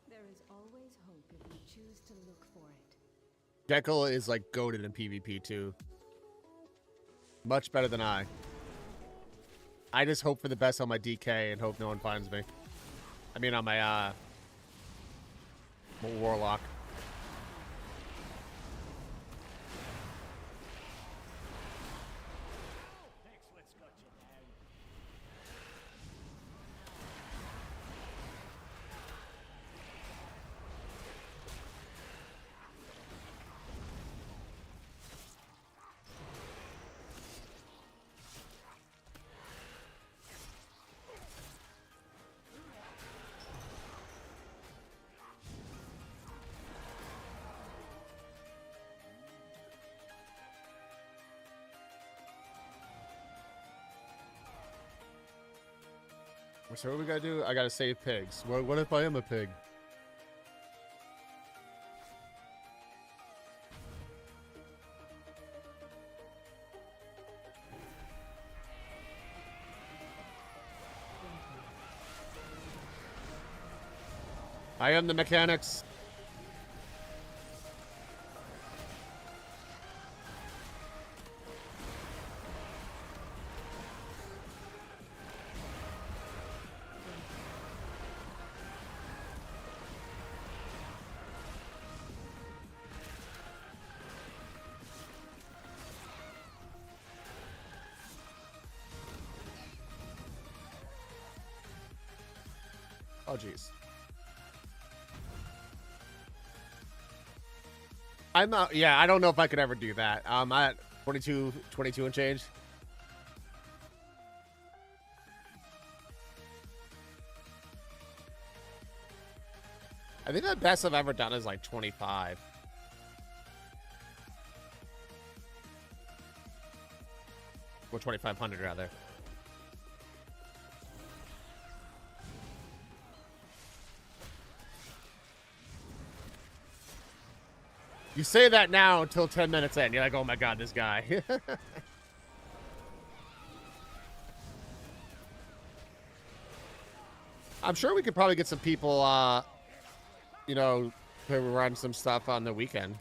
There is always hope if you choose to look for it. Gecko is like goated in PvP too. Much better than I. I just hope for the best on my DK and hope no one finds me. I mean on my Warlock. Next, what's got you down? So what we gotta do? I gotta save pigs. What if I am a pig? I am the mechanics. Oh, jeez. I'm not, yeah, I don't know if I could ever do that. I'm at 22 and change. I think the best I've ever done is like 25. Or 2,500 rather. You say that now until 10 minutes in. You're like, oh my god, this guy. I'm sure we could probably get some people, you know, to run some stuff on the weekend.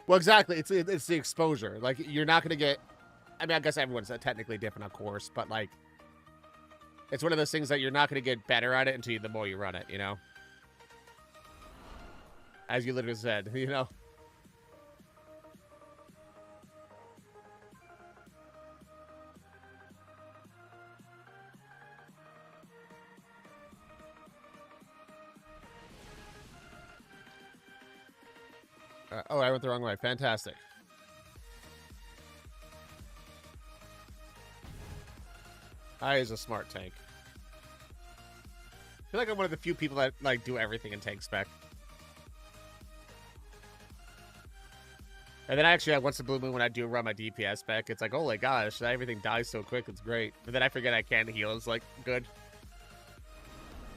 Well, exactly. It's the exposure. Like, you're not going to get... I mean, I guess everyone's technically different, of course, but, like, it's one of those things that you're not going to get better at it until the more you run it, you know? As you literally said, you know? Oh, I went the wrong way. Fantastic. I is a smart tank. I feel like I'm one of the few people that like do everything in tank spec. And then actually, once the blue moon, when I do run my DPS spec, it's like, oh my gosh, everything dies so quick. It's great. But then I forget I can heal. It's like good,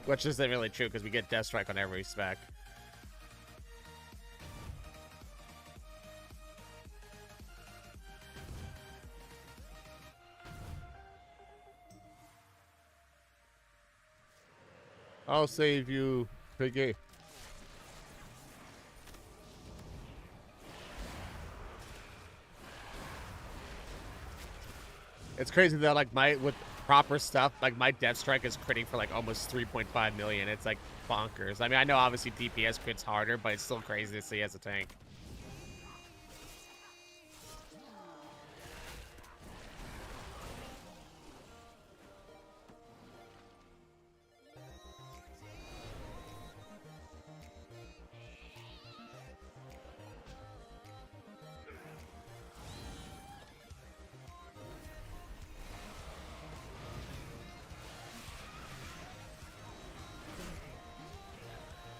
which isn't really true because we get Death Strike on every spec. I'll save you, Piggy. It's crazy though, like with proper stuff, like my Death Strike is critting for like almost 3.5 million. It's like bonkers. I mean, I know obviously DPS crits harder, but it's still crazy to see as a tank.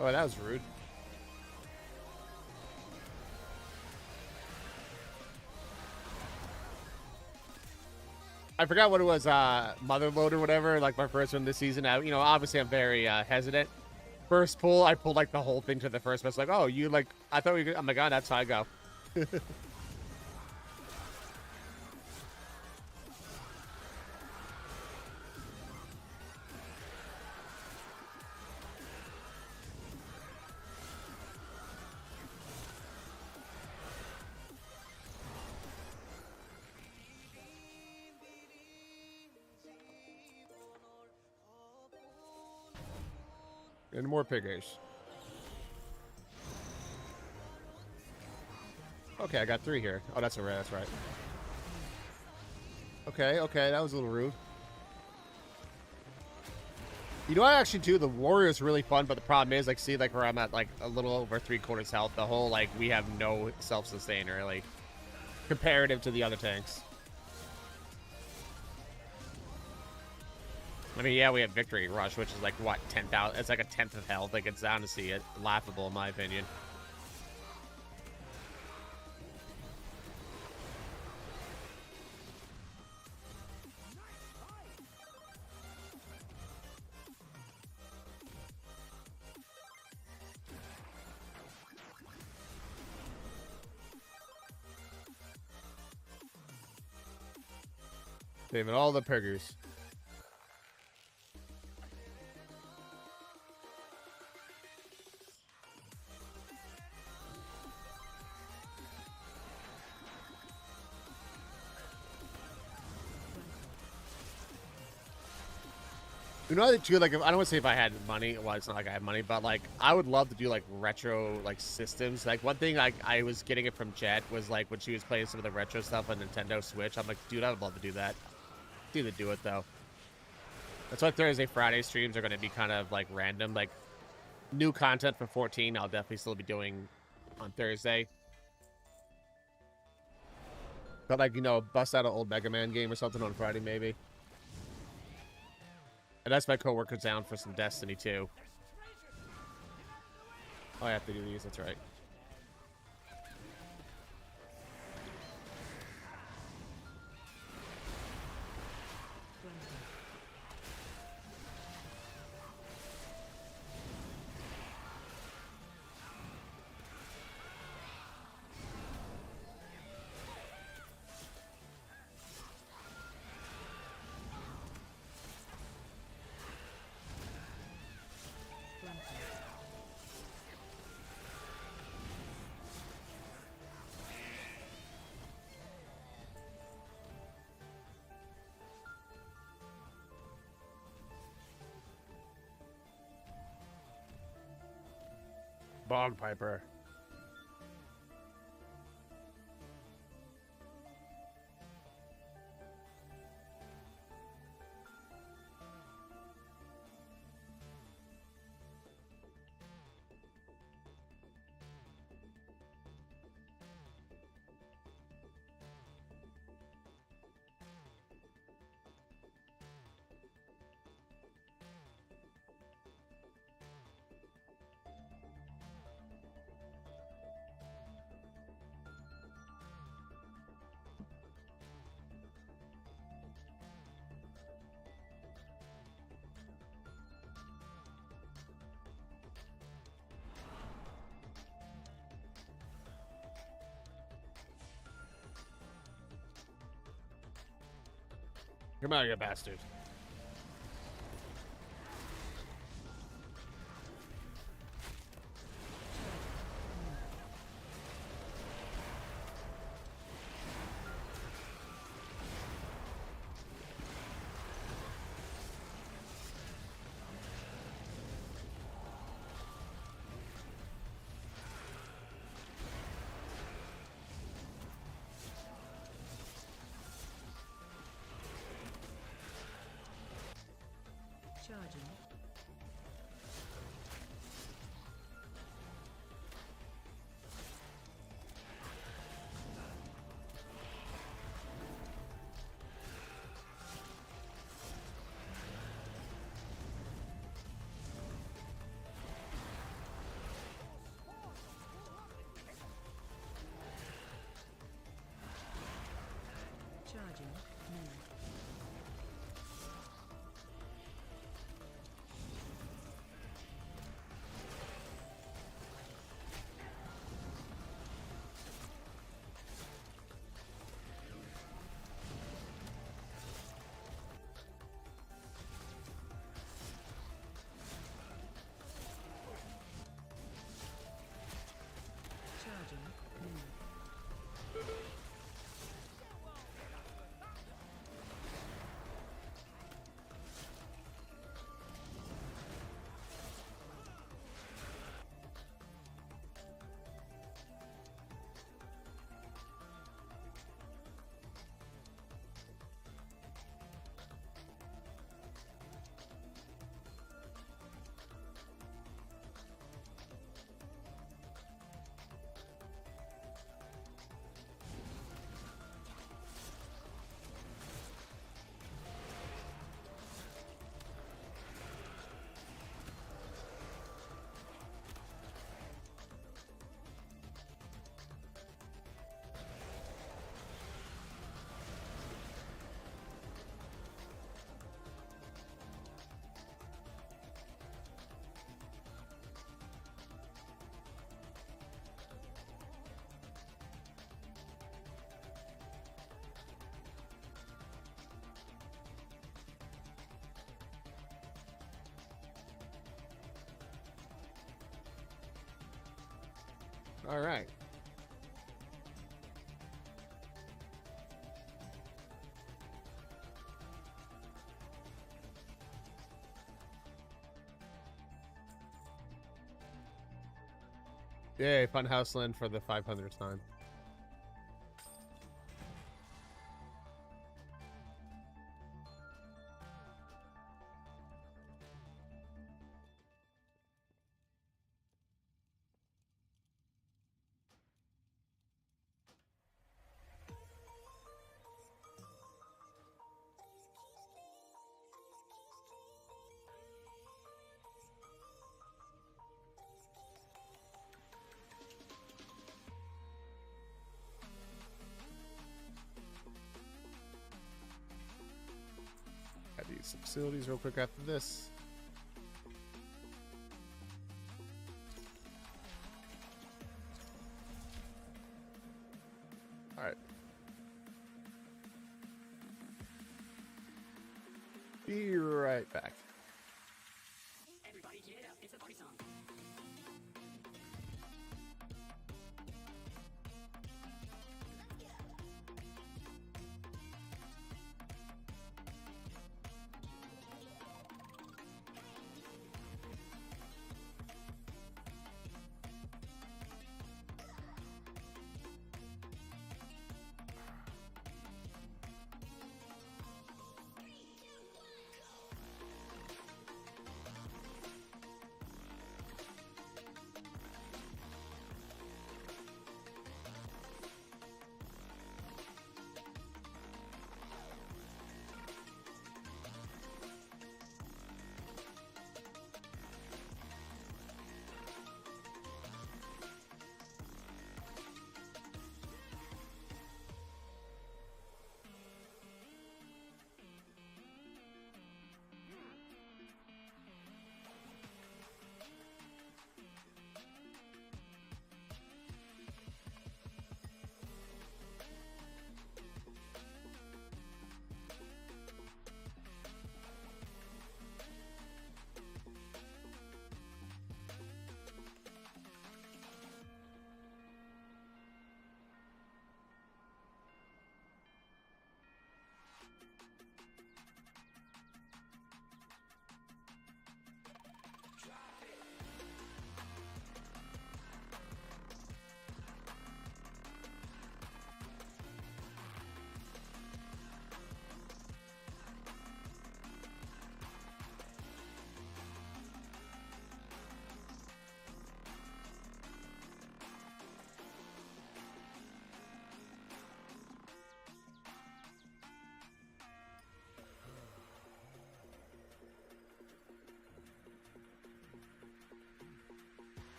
Oh, that was rude. I forgot what it was, Motherload or whatever, like my first one this season. You know, obviously I'm very hesitant. First pull, I pulled like the whole thing to the first one. It's like, oh, you like, I thought we could, oh my god, that's how I go. And more piggers. Okay, I got 3 here. Oh, that's a rare. That's right. Okay, okay, that was a little rude. You know what, actually, too, the warrior is really fun, but the problem is, like, see, like, where I'm at, like, a little over 3/4 health, the whole, like, we have no self-sustain, really, comparative to the other tanks. I mean, yeah, we have Victory Rush, which is, like, what, 10,000? It's like a 10th of health. Like, it's down to see it. Laughable, in my opinion. Saving all the piggers. You know that too, like, if, I don't want to say if I had money, well, it's not like I have money, but like I would love to do like retro like systems. Like one thing like I was getting it from Jet was like when she was playing some of the retro stuff on Nintendo Switch. I'm like, dude, I would love to do that. Dude, to do it though. That's why Thursday, Friday streams are going to be kind of like random. Like new content for 14, I'll definitely still be doing on Thursday. But like, you know, bust out an old Mega Man game or something on Friday maybe. And that's my coworker's down for some Destiny too. Oh, I have to do these, that's right. Bog Piper. Come out, you bastard. Charging. Charging. Move. Charging. Move. All right. Yay, fun house land for the 500th time. Add these facilities real quick after this. All right. Be right back. Everybody get up, it's a party song.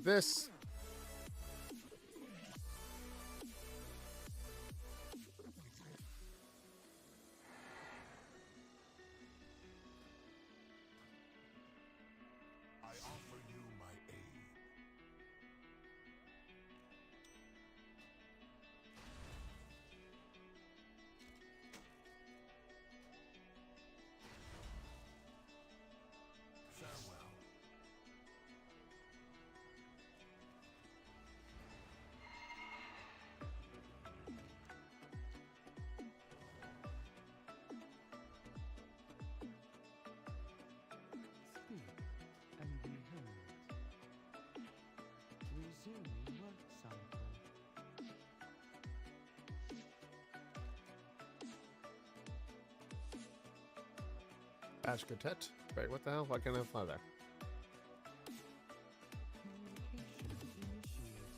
this. I offer you my aid. Farewell. Speak and be heard. Resuming work cycle. Ashkatet. Wait, what the hell? Why can't I fly there? Communication initiated.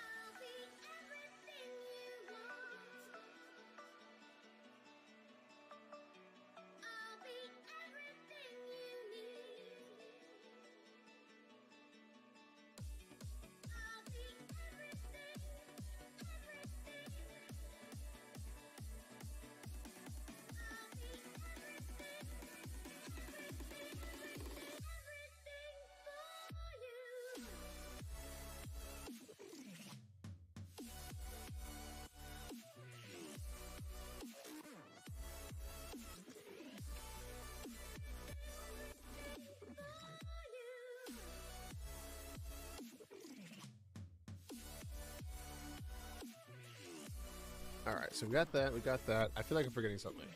I'll be everything you want. I'll be everything you need. I'll be everything, everything. I'll be everything, everything for you. All right, so we got that. We got that. I feel like I'm forgetting something.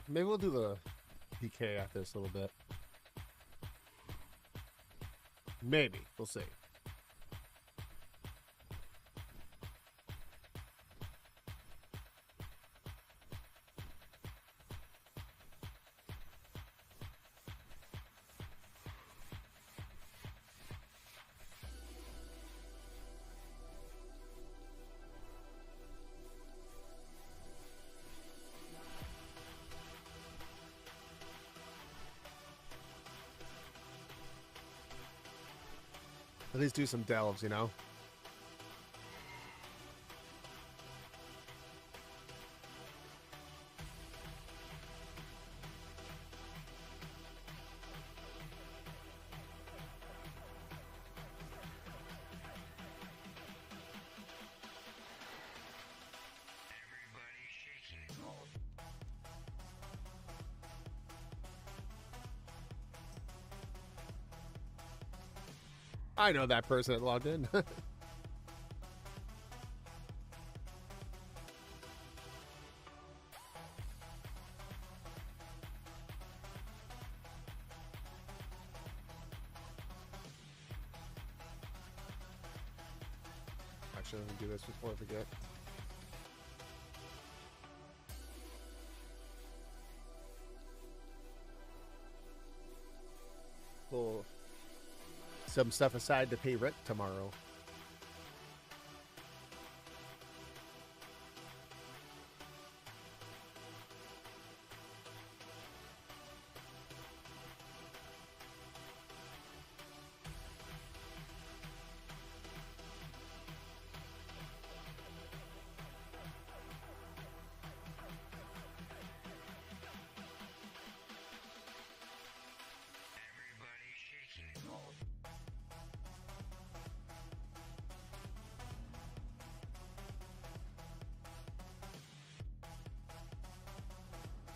Maybe we'll do the PK after this a little bit. Maybe. We'll see. At least do some delves, you know? I know that person that logged in. Actually, let me do this before I forget. pull some stuff aside to pay rent tomorrow.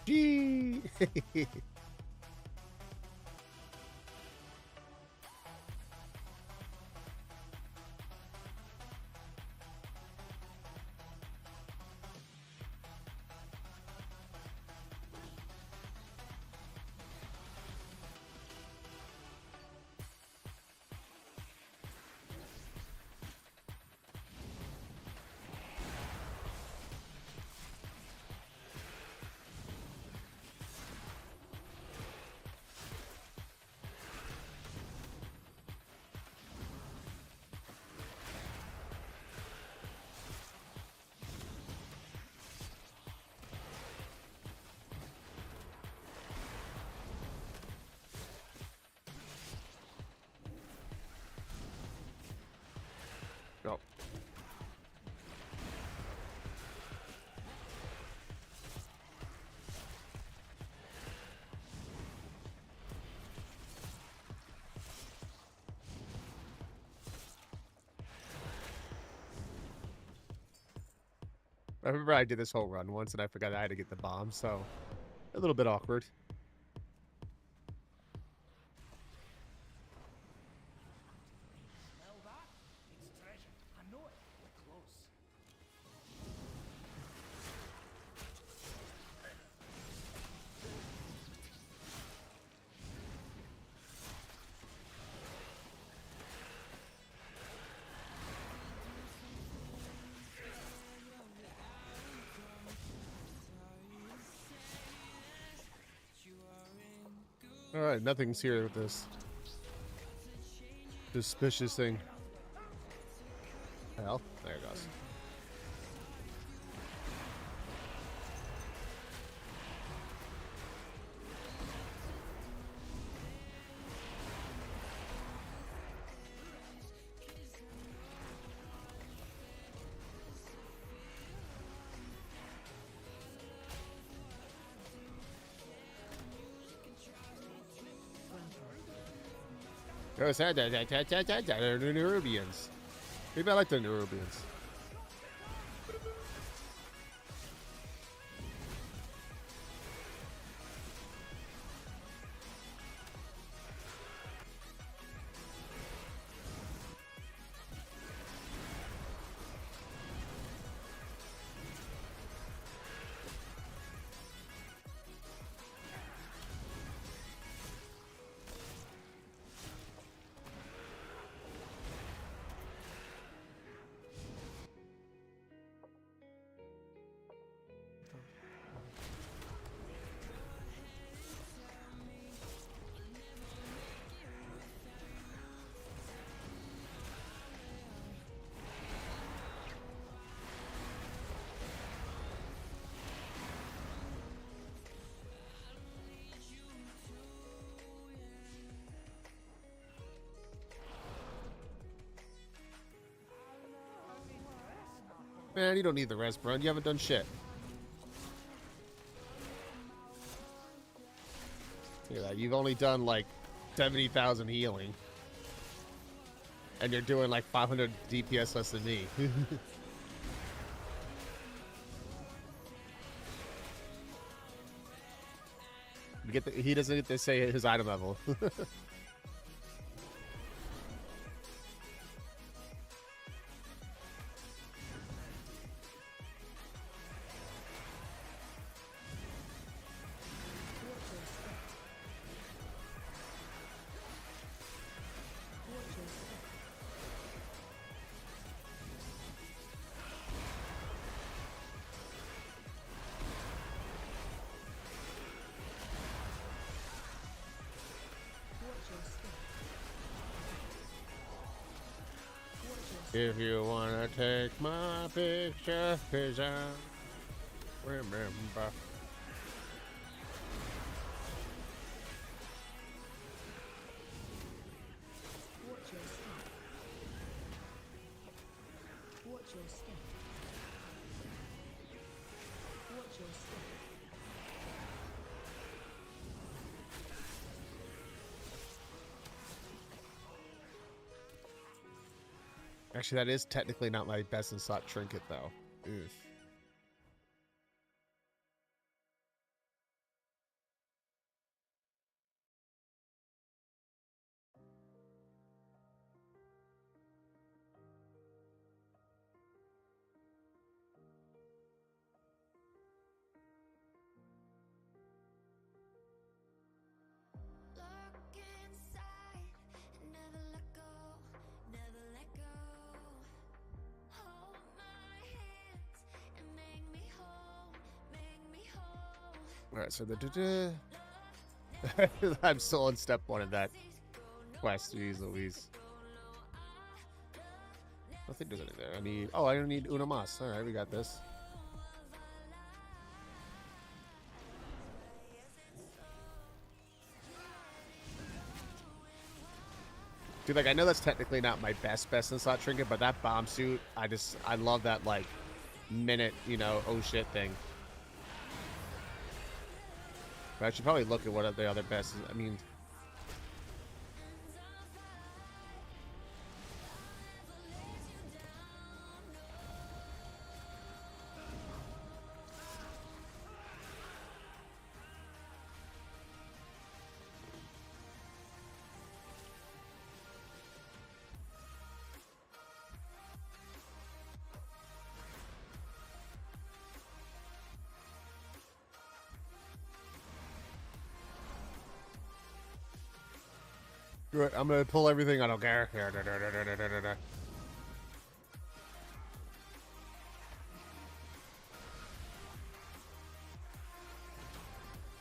Gee. Oh. I remember I did this whole run once and I forgot I had to get the bomb, so a little bit awkward. Smell that? It's treasure. I know it. We're close. Alright, nothing's here with this suspicious thing. Hell, there it goes. Oh, it's that the Nerubians. Maybe I like the Nerubians. Man, you don't need the rest, bro. You haven't done shit. Look at that. You've only done like 70,000 healing. And you're doing like 500 DPS less than me. He doesn't get to say his item level. If you wanna take my picture, 'cause I remember. Watch your step. Watch your step. Watch your step. Actually, that is technically not my best in slot trinket, though. Oof. Look inside and never let go, never let go. Hold my hands and make me whole, make me whole. All right, so the I'm still on step 1 of that quest. Jeez Louise. I think there's anything there. I need. Oh, I don't need Una Mas. All right, we got this. Dude, like, I know that's technically not my best in slot trinket, but that bomb suit, I love that, like, minute, you know, oh shit thing. But I should probably look at what the other best is. I mean, screw it, I'm gonna pull everything. I don't care. Here, da, da, da, da, da, da, da.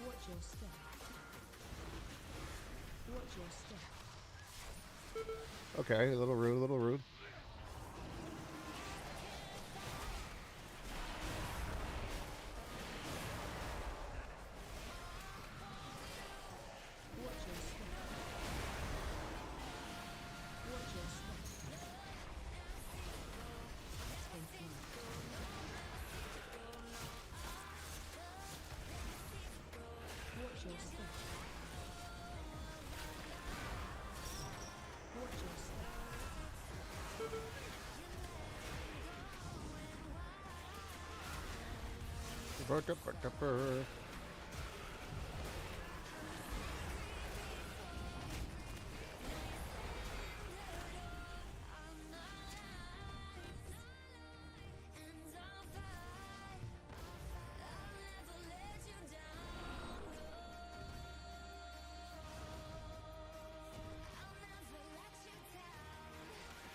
Watch your step. Watch your step. Okay, a little rude, a little rude. Watch your step. Watch your step. Stay flat. Watch your step. Watch your step.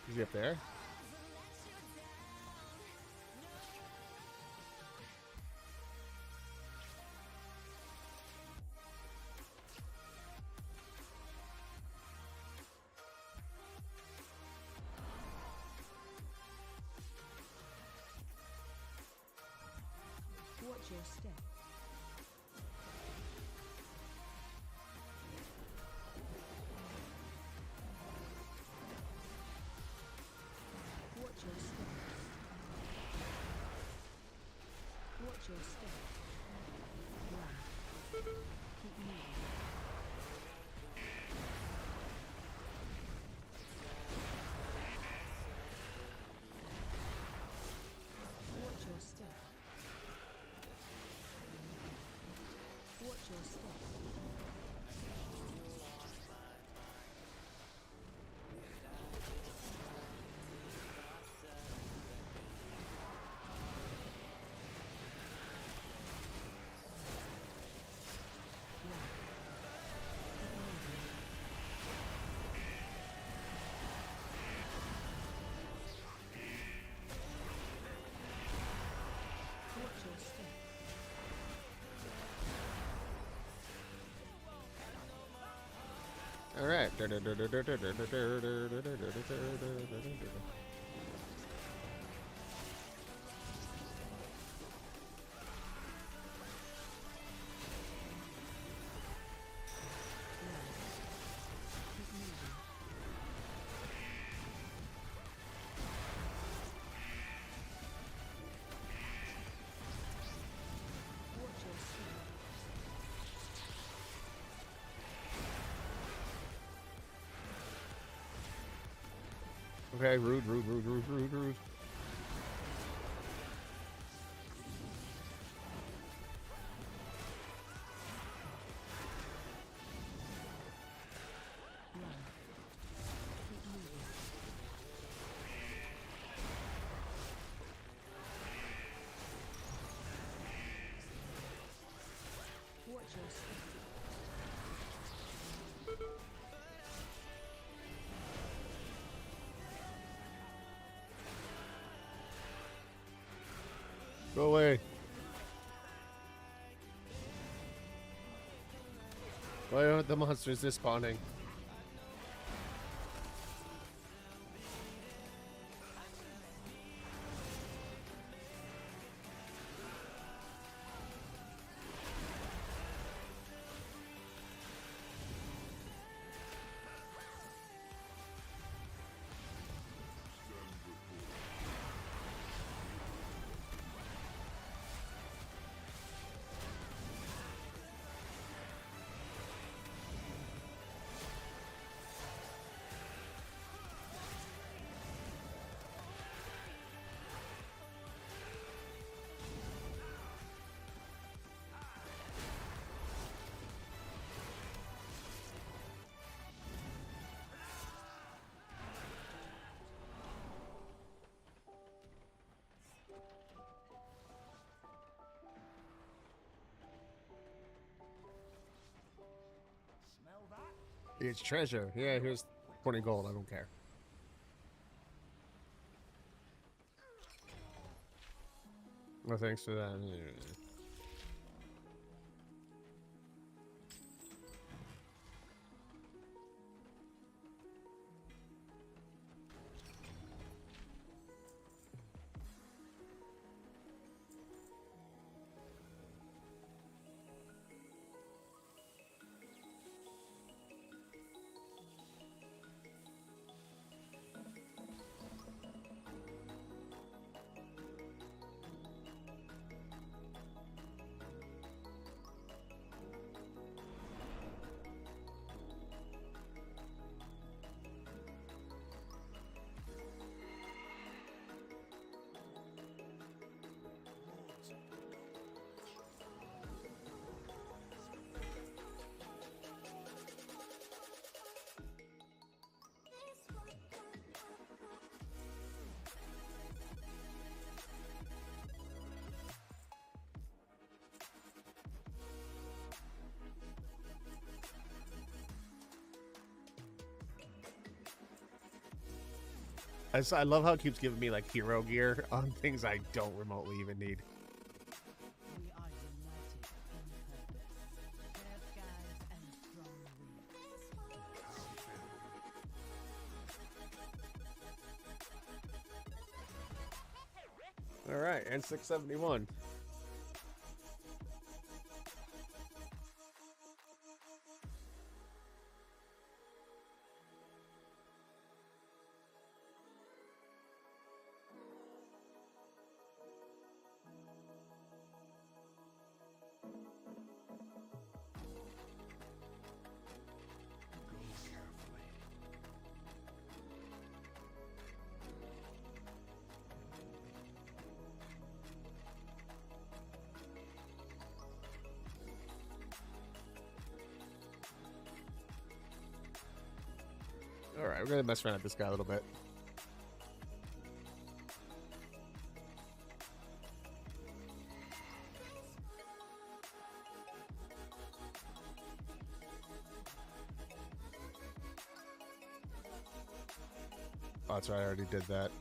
Is he up there? Watch your step. Watch your step. Watch your step. One. Keep moving. Watch your step. Watch your step. Watch your step. All right. Okay, rude, rude, rude, rude, rude, rude. Run. Keep moving. Watch your step. Go away. Why aren't the monsters this spawning? Smell that? It's treasure. Yeah, here's 20 gold. I don't care. No thanks for that. I love how it keeps giving me like hero gear on things I don't remotely even need. We are united in purpose. Fair skies and strong winds. All right, and 671. All right, we're gonna mess around with this guy a little bit. Oh, that's right, I already did that.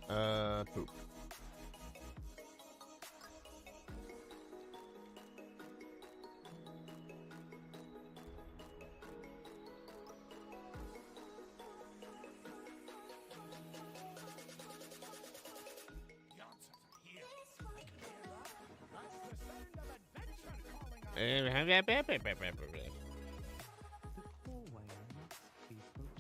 Poop. The answers are here. I can hear that. That's the sound of adventure calling out. The core wire must be protected.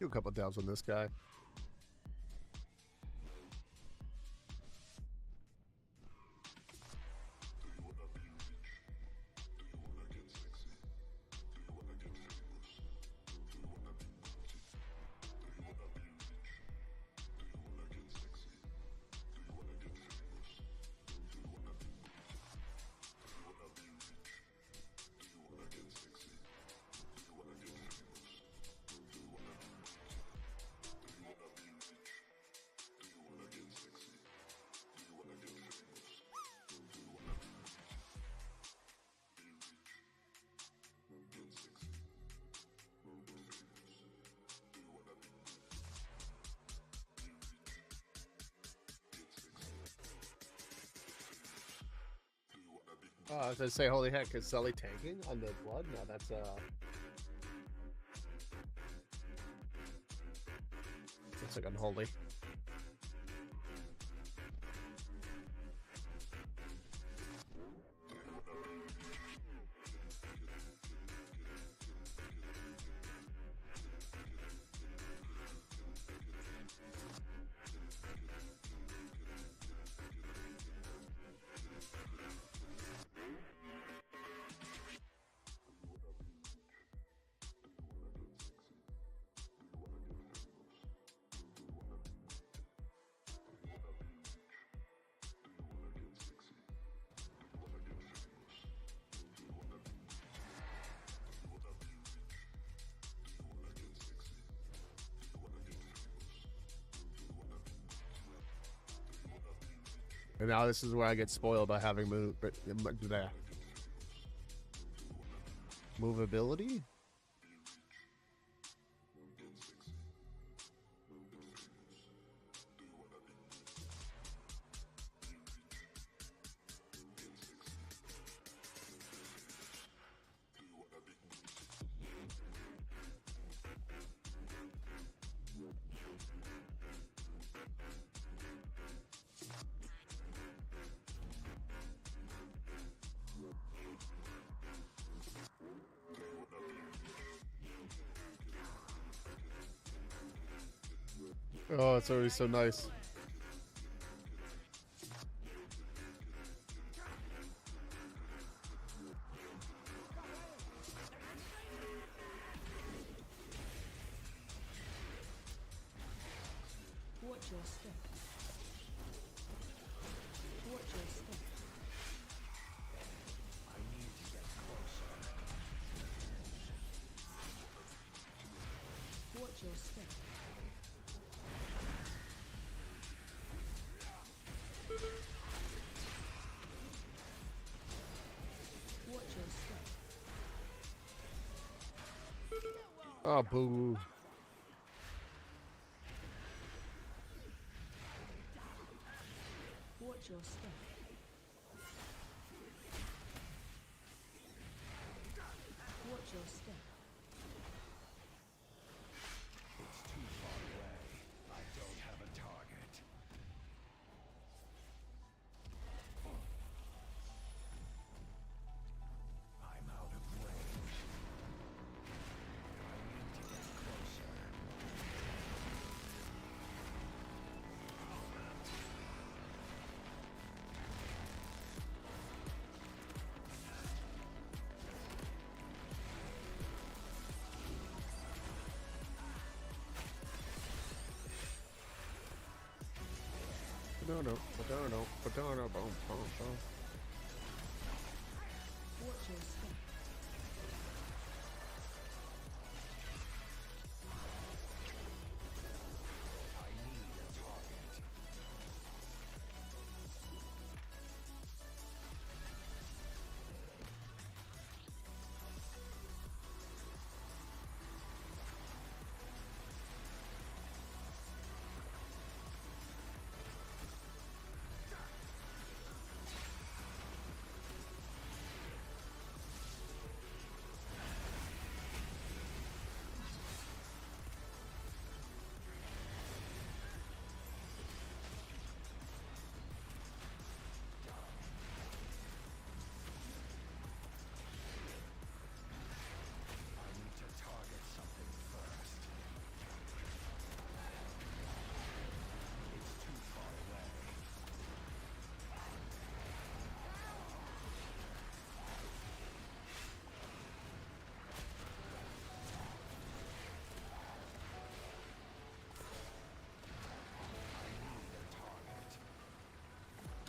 Do a couple dabs on this guy. Oh, I was gonna say, holy heck, is Sully tanking on the blood? No, that's like unholy. And now this is where I get spoiled by having movability. Oh, it's always so nice. Watch your step. Watch your step. I need to get closer. Watch your step. Watch your step. Oh, boo. Watch your step. Watch your step. It's too far away. I don't have a target. I'm out of range. I need to get closer. Boom, boom, boom. Watch your step. I need a target.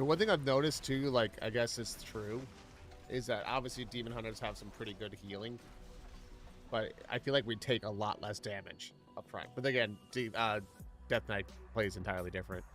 The one thing I've noticed too, like I guess it's true, is that obviously demon hunters have some pretty good healing, but I feel like we take a lot less damage up front. But again, Death Knight plays entirely different.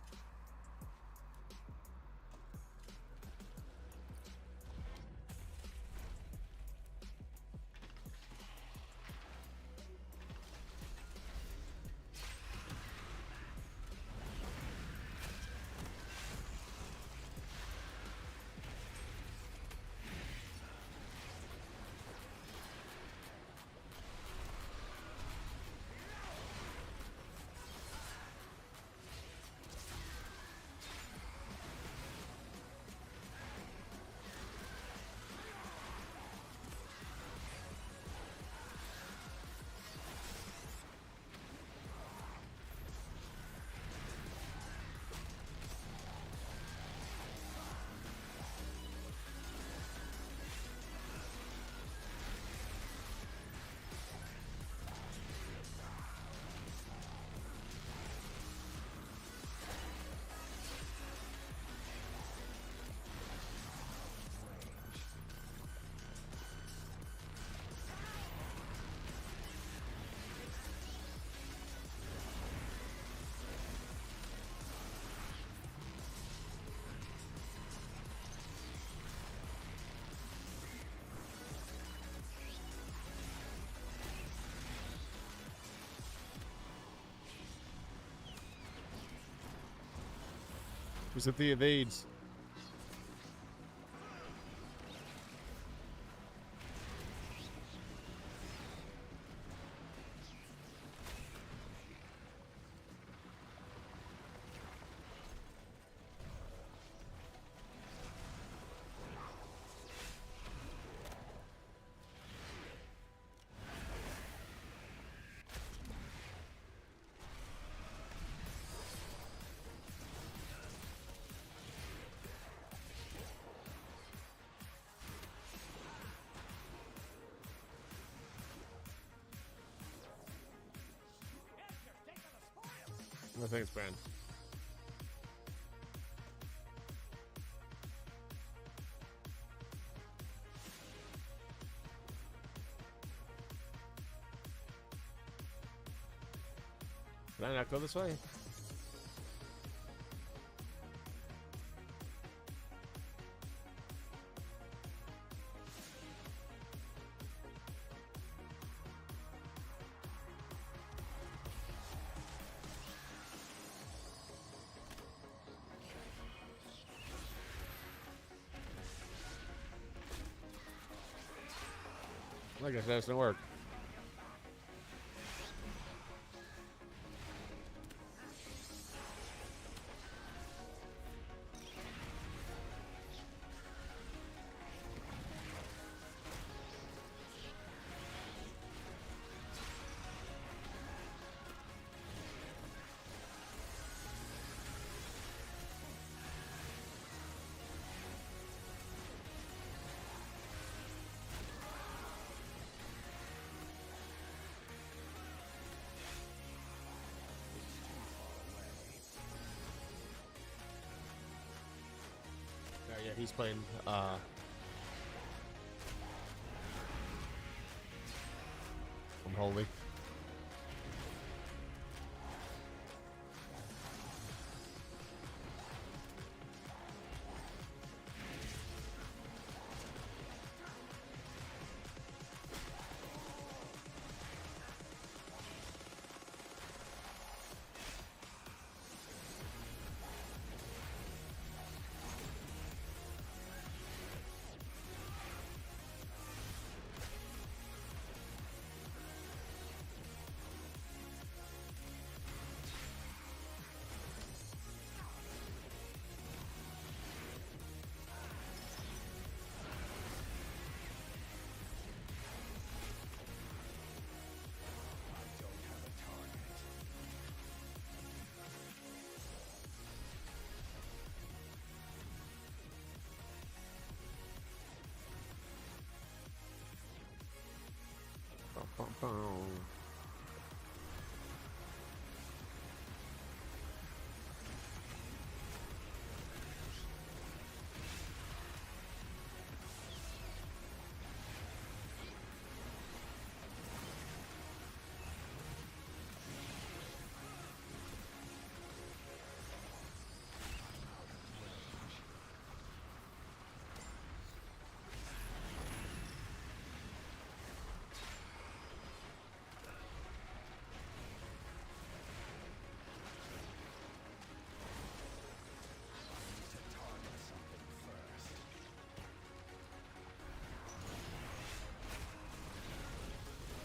Who's at the evades? No thanks, man. Can I not go this way? I guess that doesn't work. Yeah, he's playing Unholy.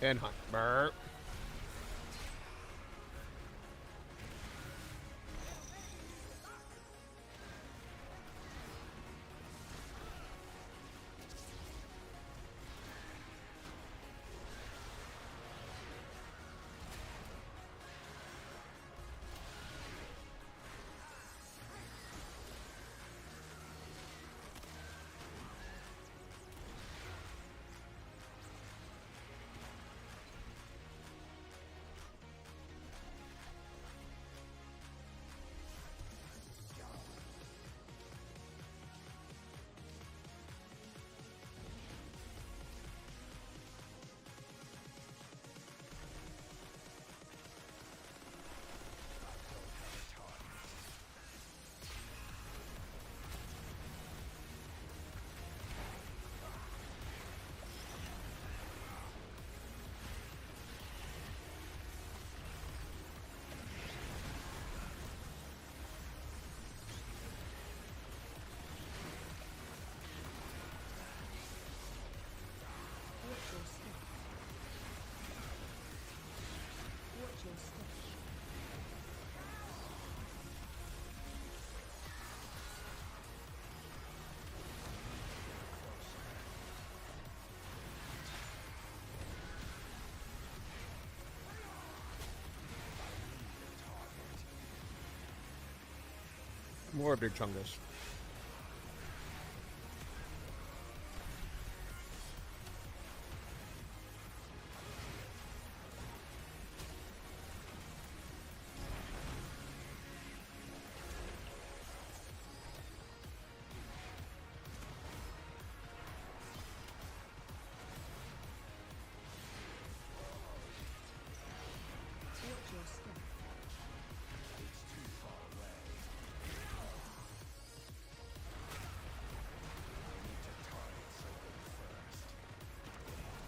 And hunt. Burp. Watch your step. Watch your step. More big chungus. Watch your step.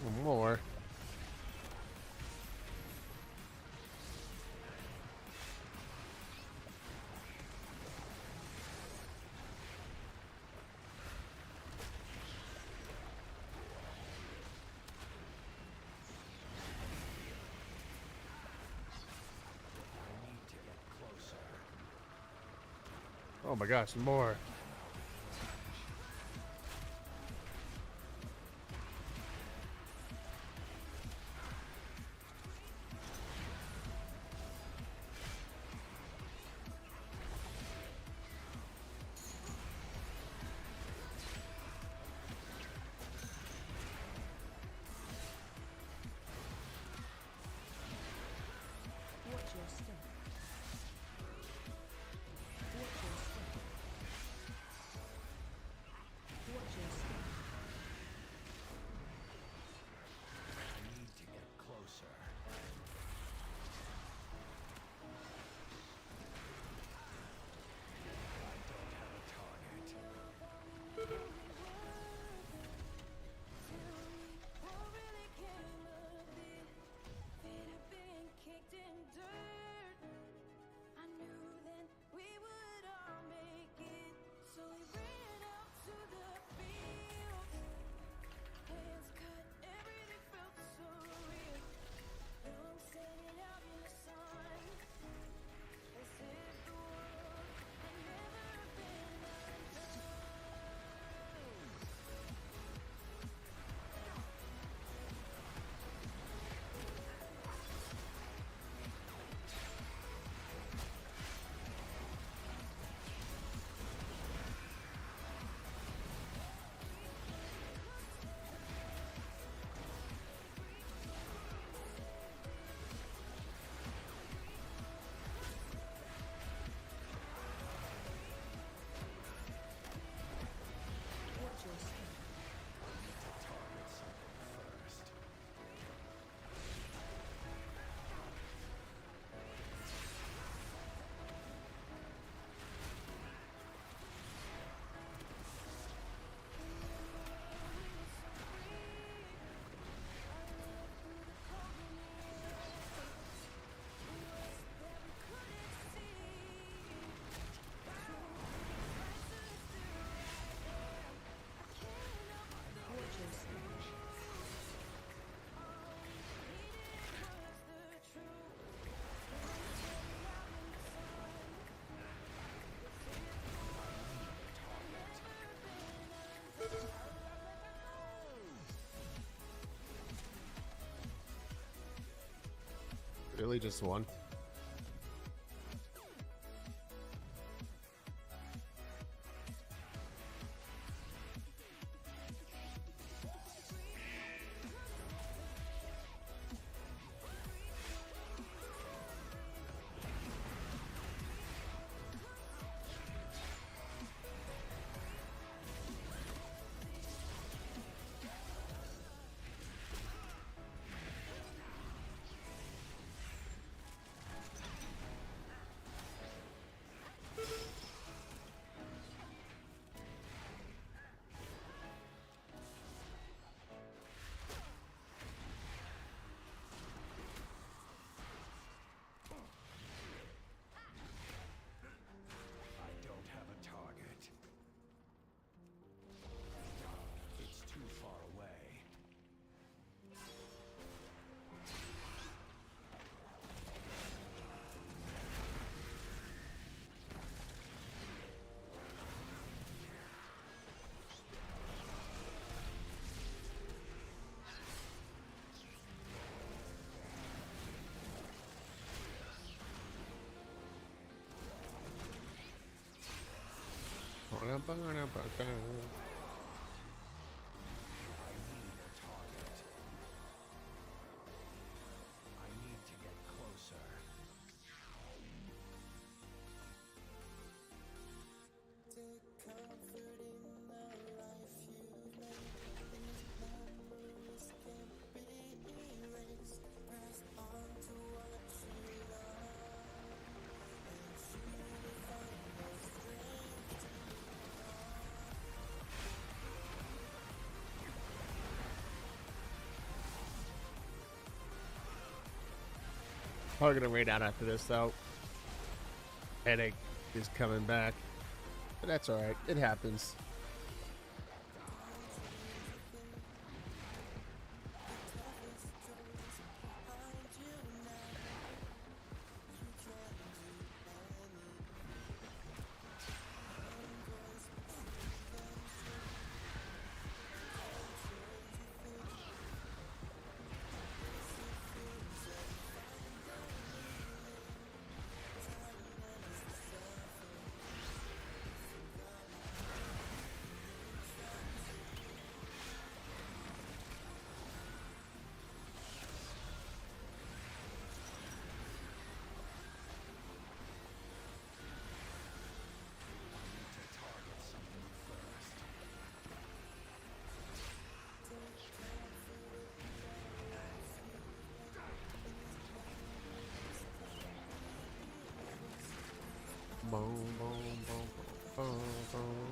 One more. Oh my gosh, more. Watch your step. Watch your step. Really just one? I don't have a target. It's too far away. I need a target. I need to get closer. Probably gonna rain out after this though. Headache is coming back. But that's alright. It happens. Boom, boom, boom, boom, boom.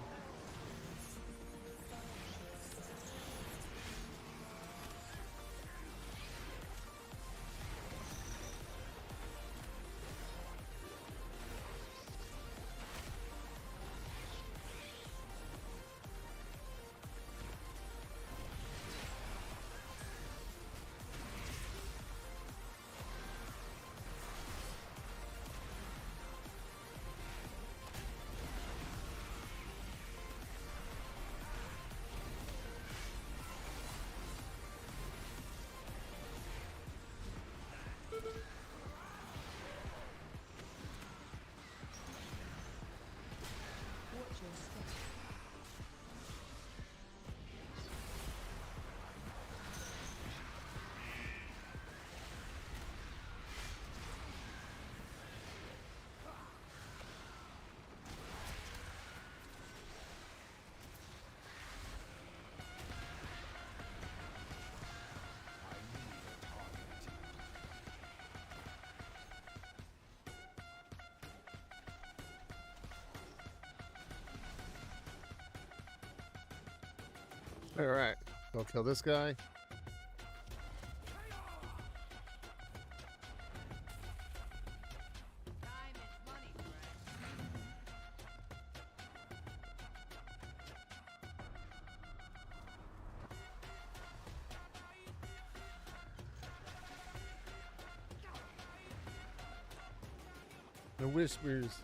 Watch your step. I need a target. Alright. Go kill this guy. Time is money, friend. The whispers.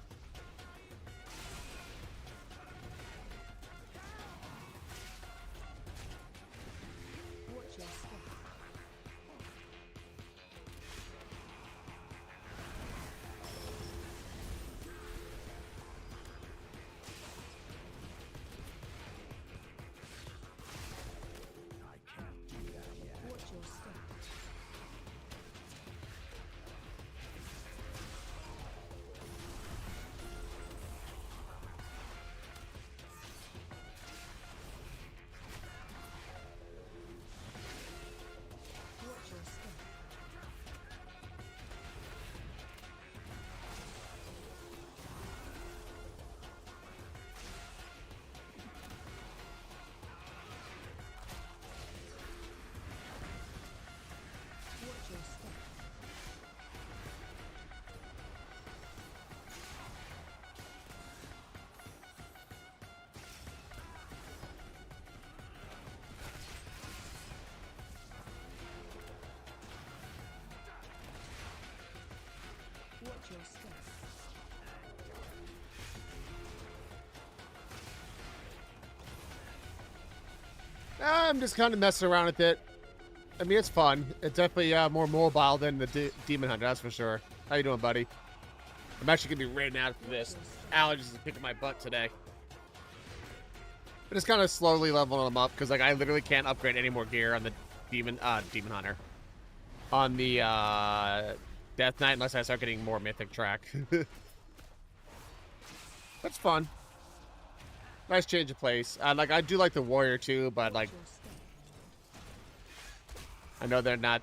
Watch your step. your step. I'm just kind of messing around with it. I mean, it's fun. It's definitely more mobile than the Demon Hunter, that's for sure. How you doing, buddy? I'm actually going to be raiding out for this. Allergies is kicking my butt today. But it's kind of slowly leveling them up, because like I literally can't upgrade any more gear on the Demon Hunter. On the Death Knight, unless I start getting more Mythic track. That's fun. Nice change of place. Like I do like the Warrior too, but like Your step. I know they're not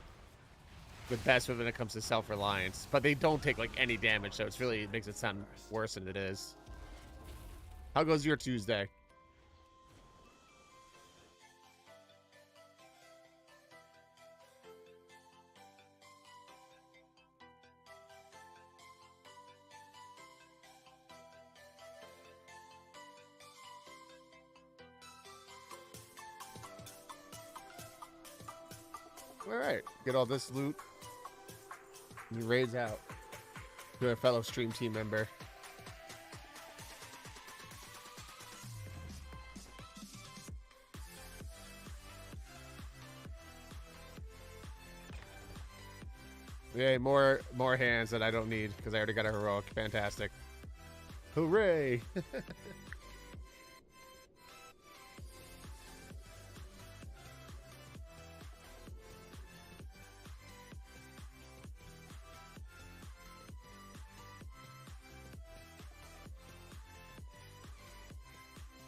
the best when it comes to self-reliance, but they don't take like any damage, so it's really, it makes it sound worse than it is. How goes your Tuesday? All right, get all this loot. And he raids out to a fellow stream team member. Yay, more hands that I don't need because I already got a heroic. Fantastic. Hooray!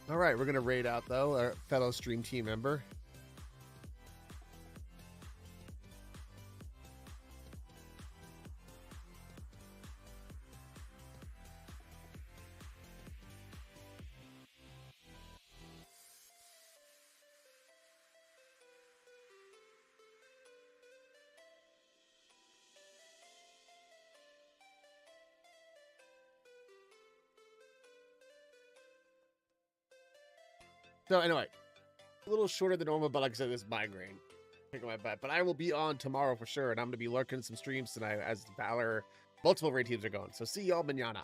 All right, we're gonna raid out though, our fellow stream team member. So anyway, a little shorter than normal, but like I said, this migraine kicking my butt. But I will be on tomorrow for sure, and I'm gonna be lurking some streams tonight as the VALOR multiple raid teams are going. So see y'all manana.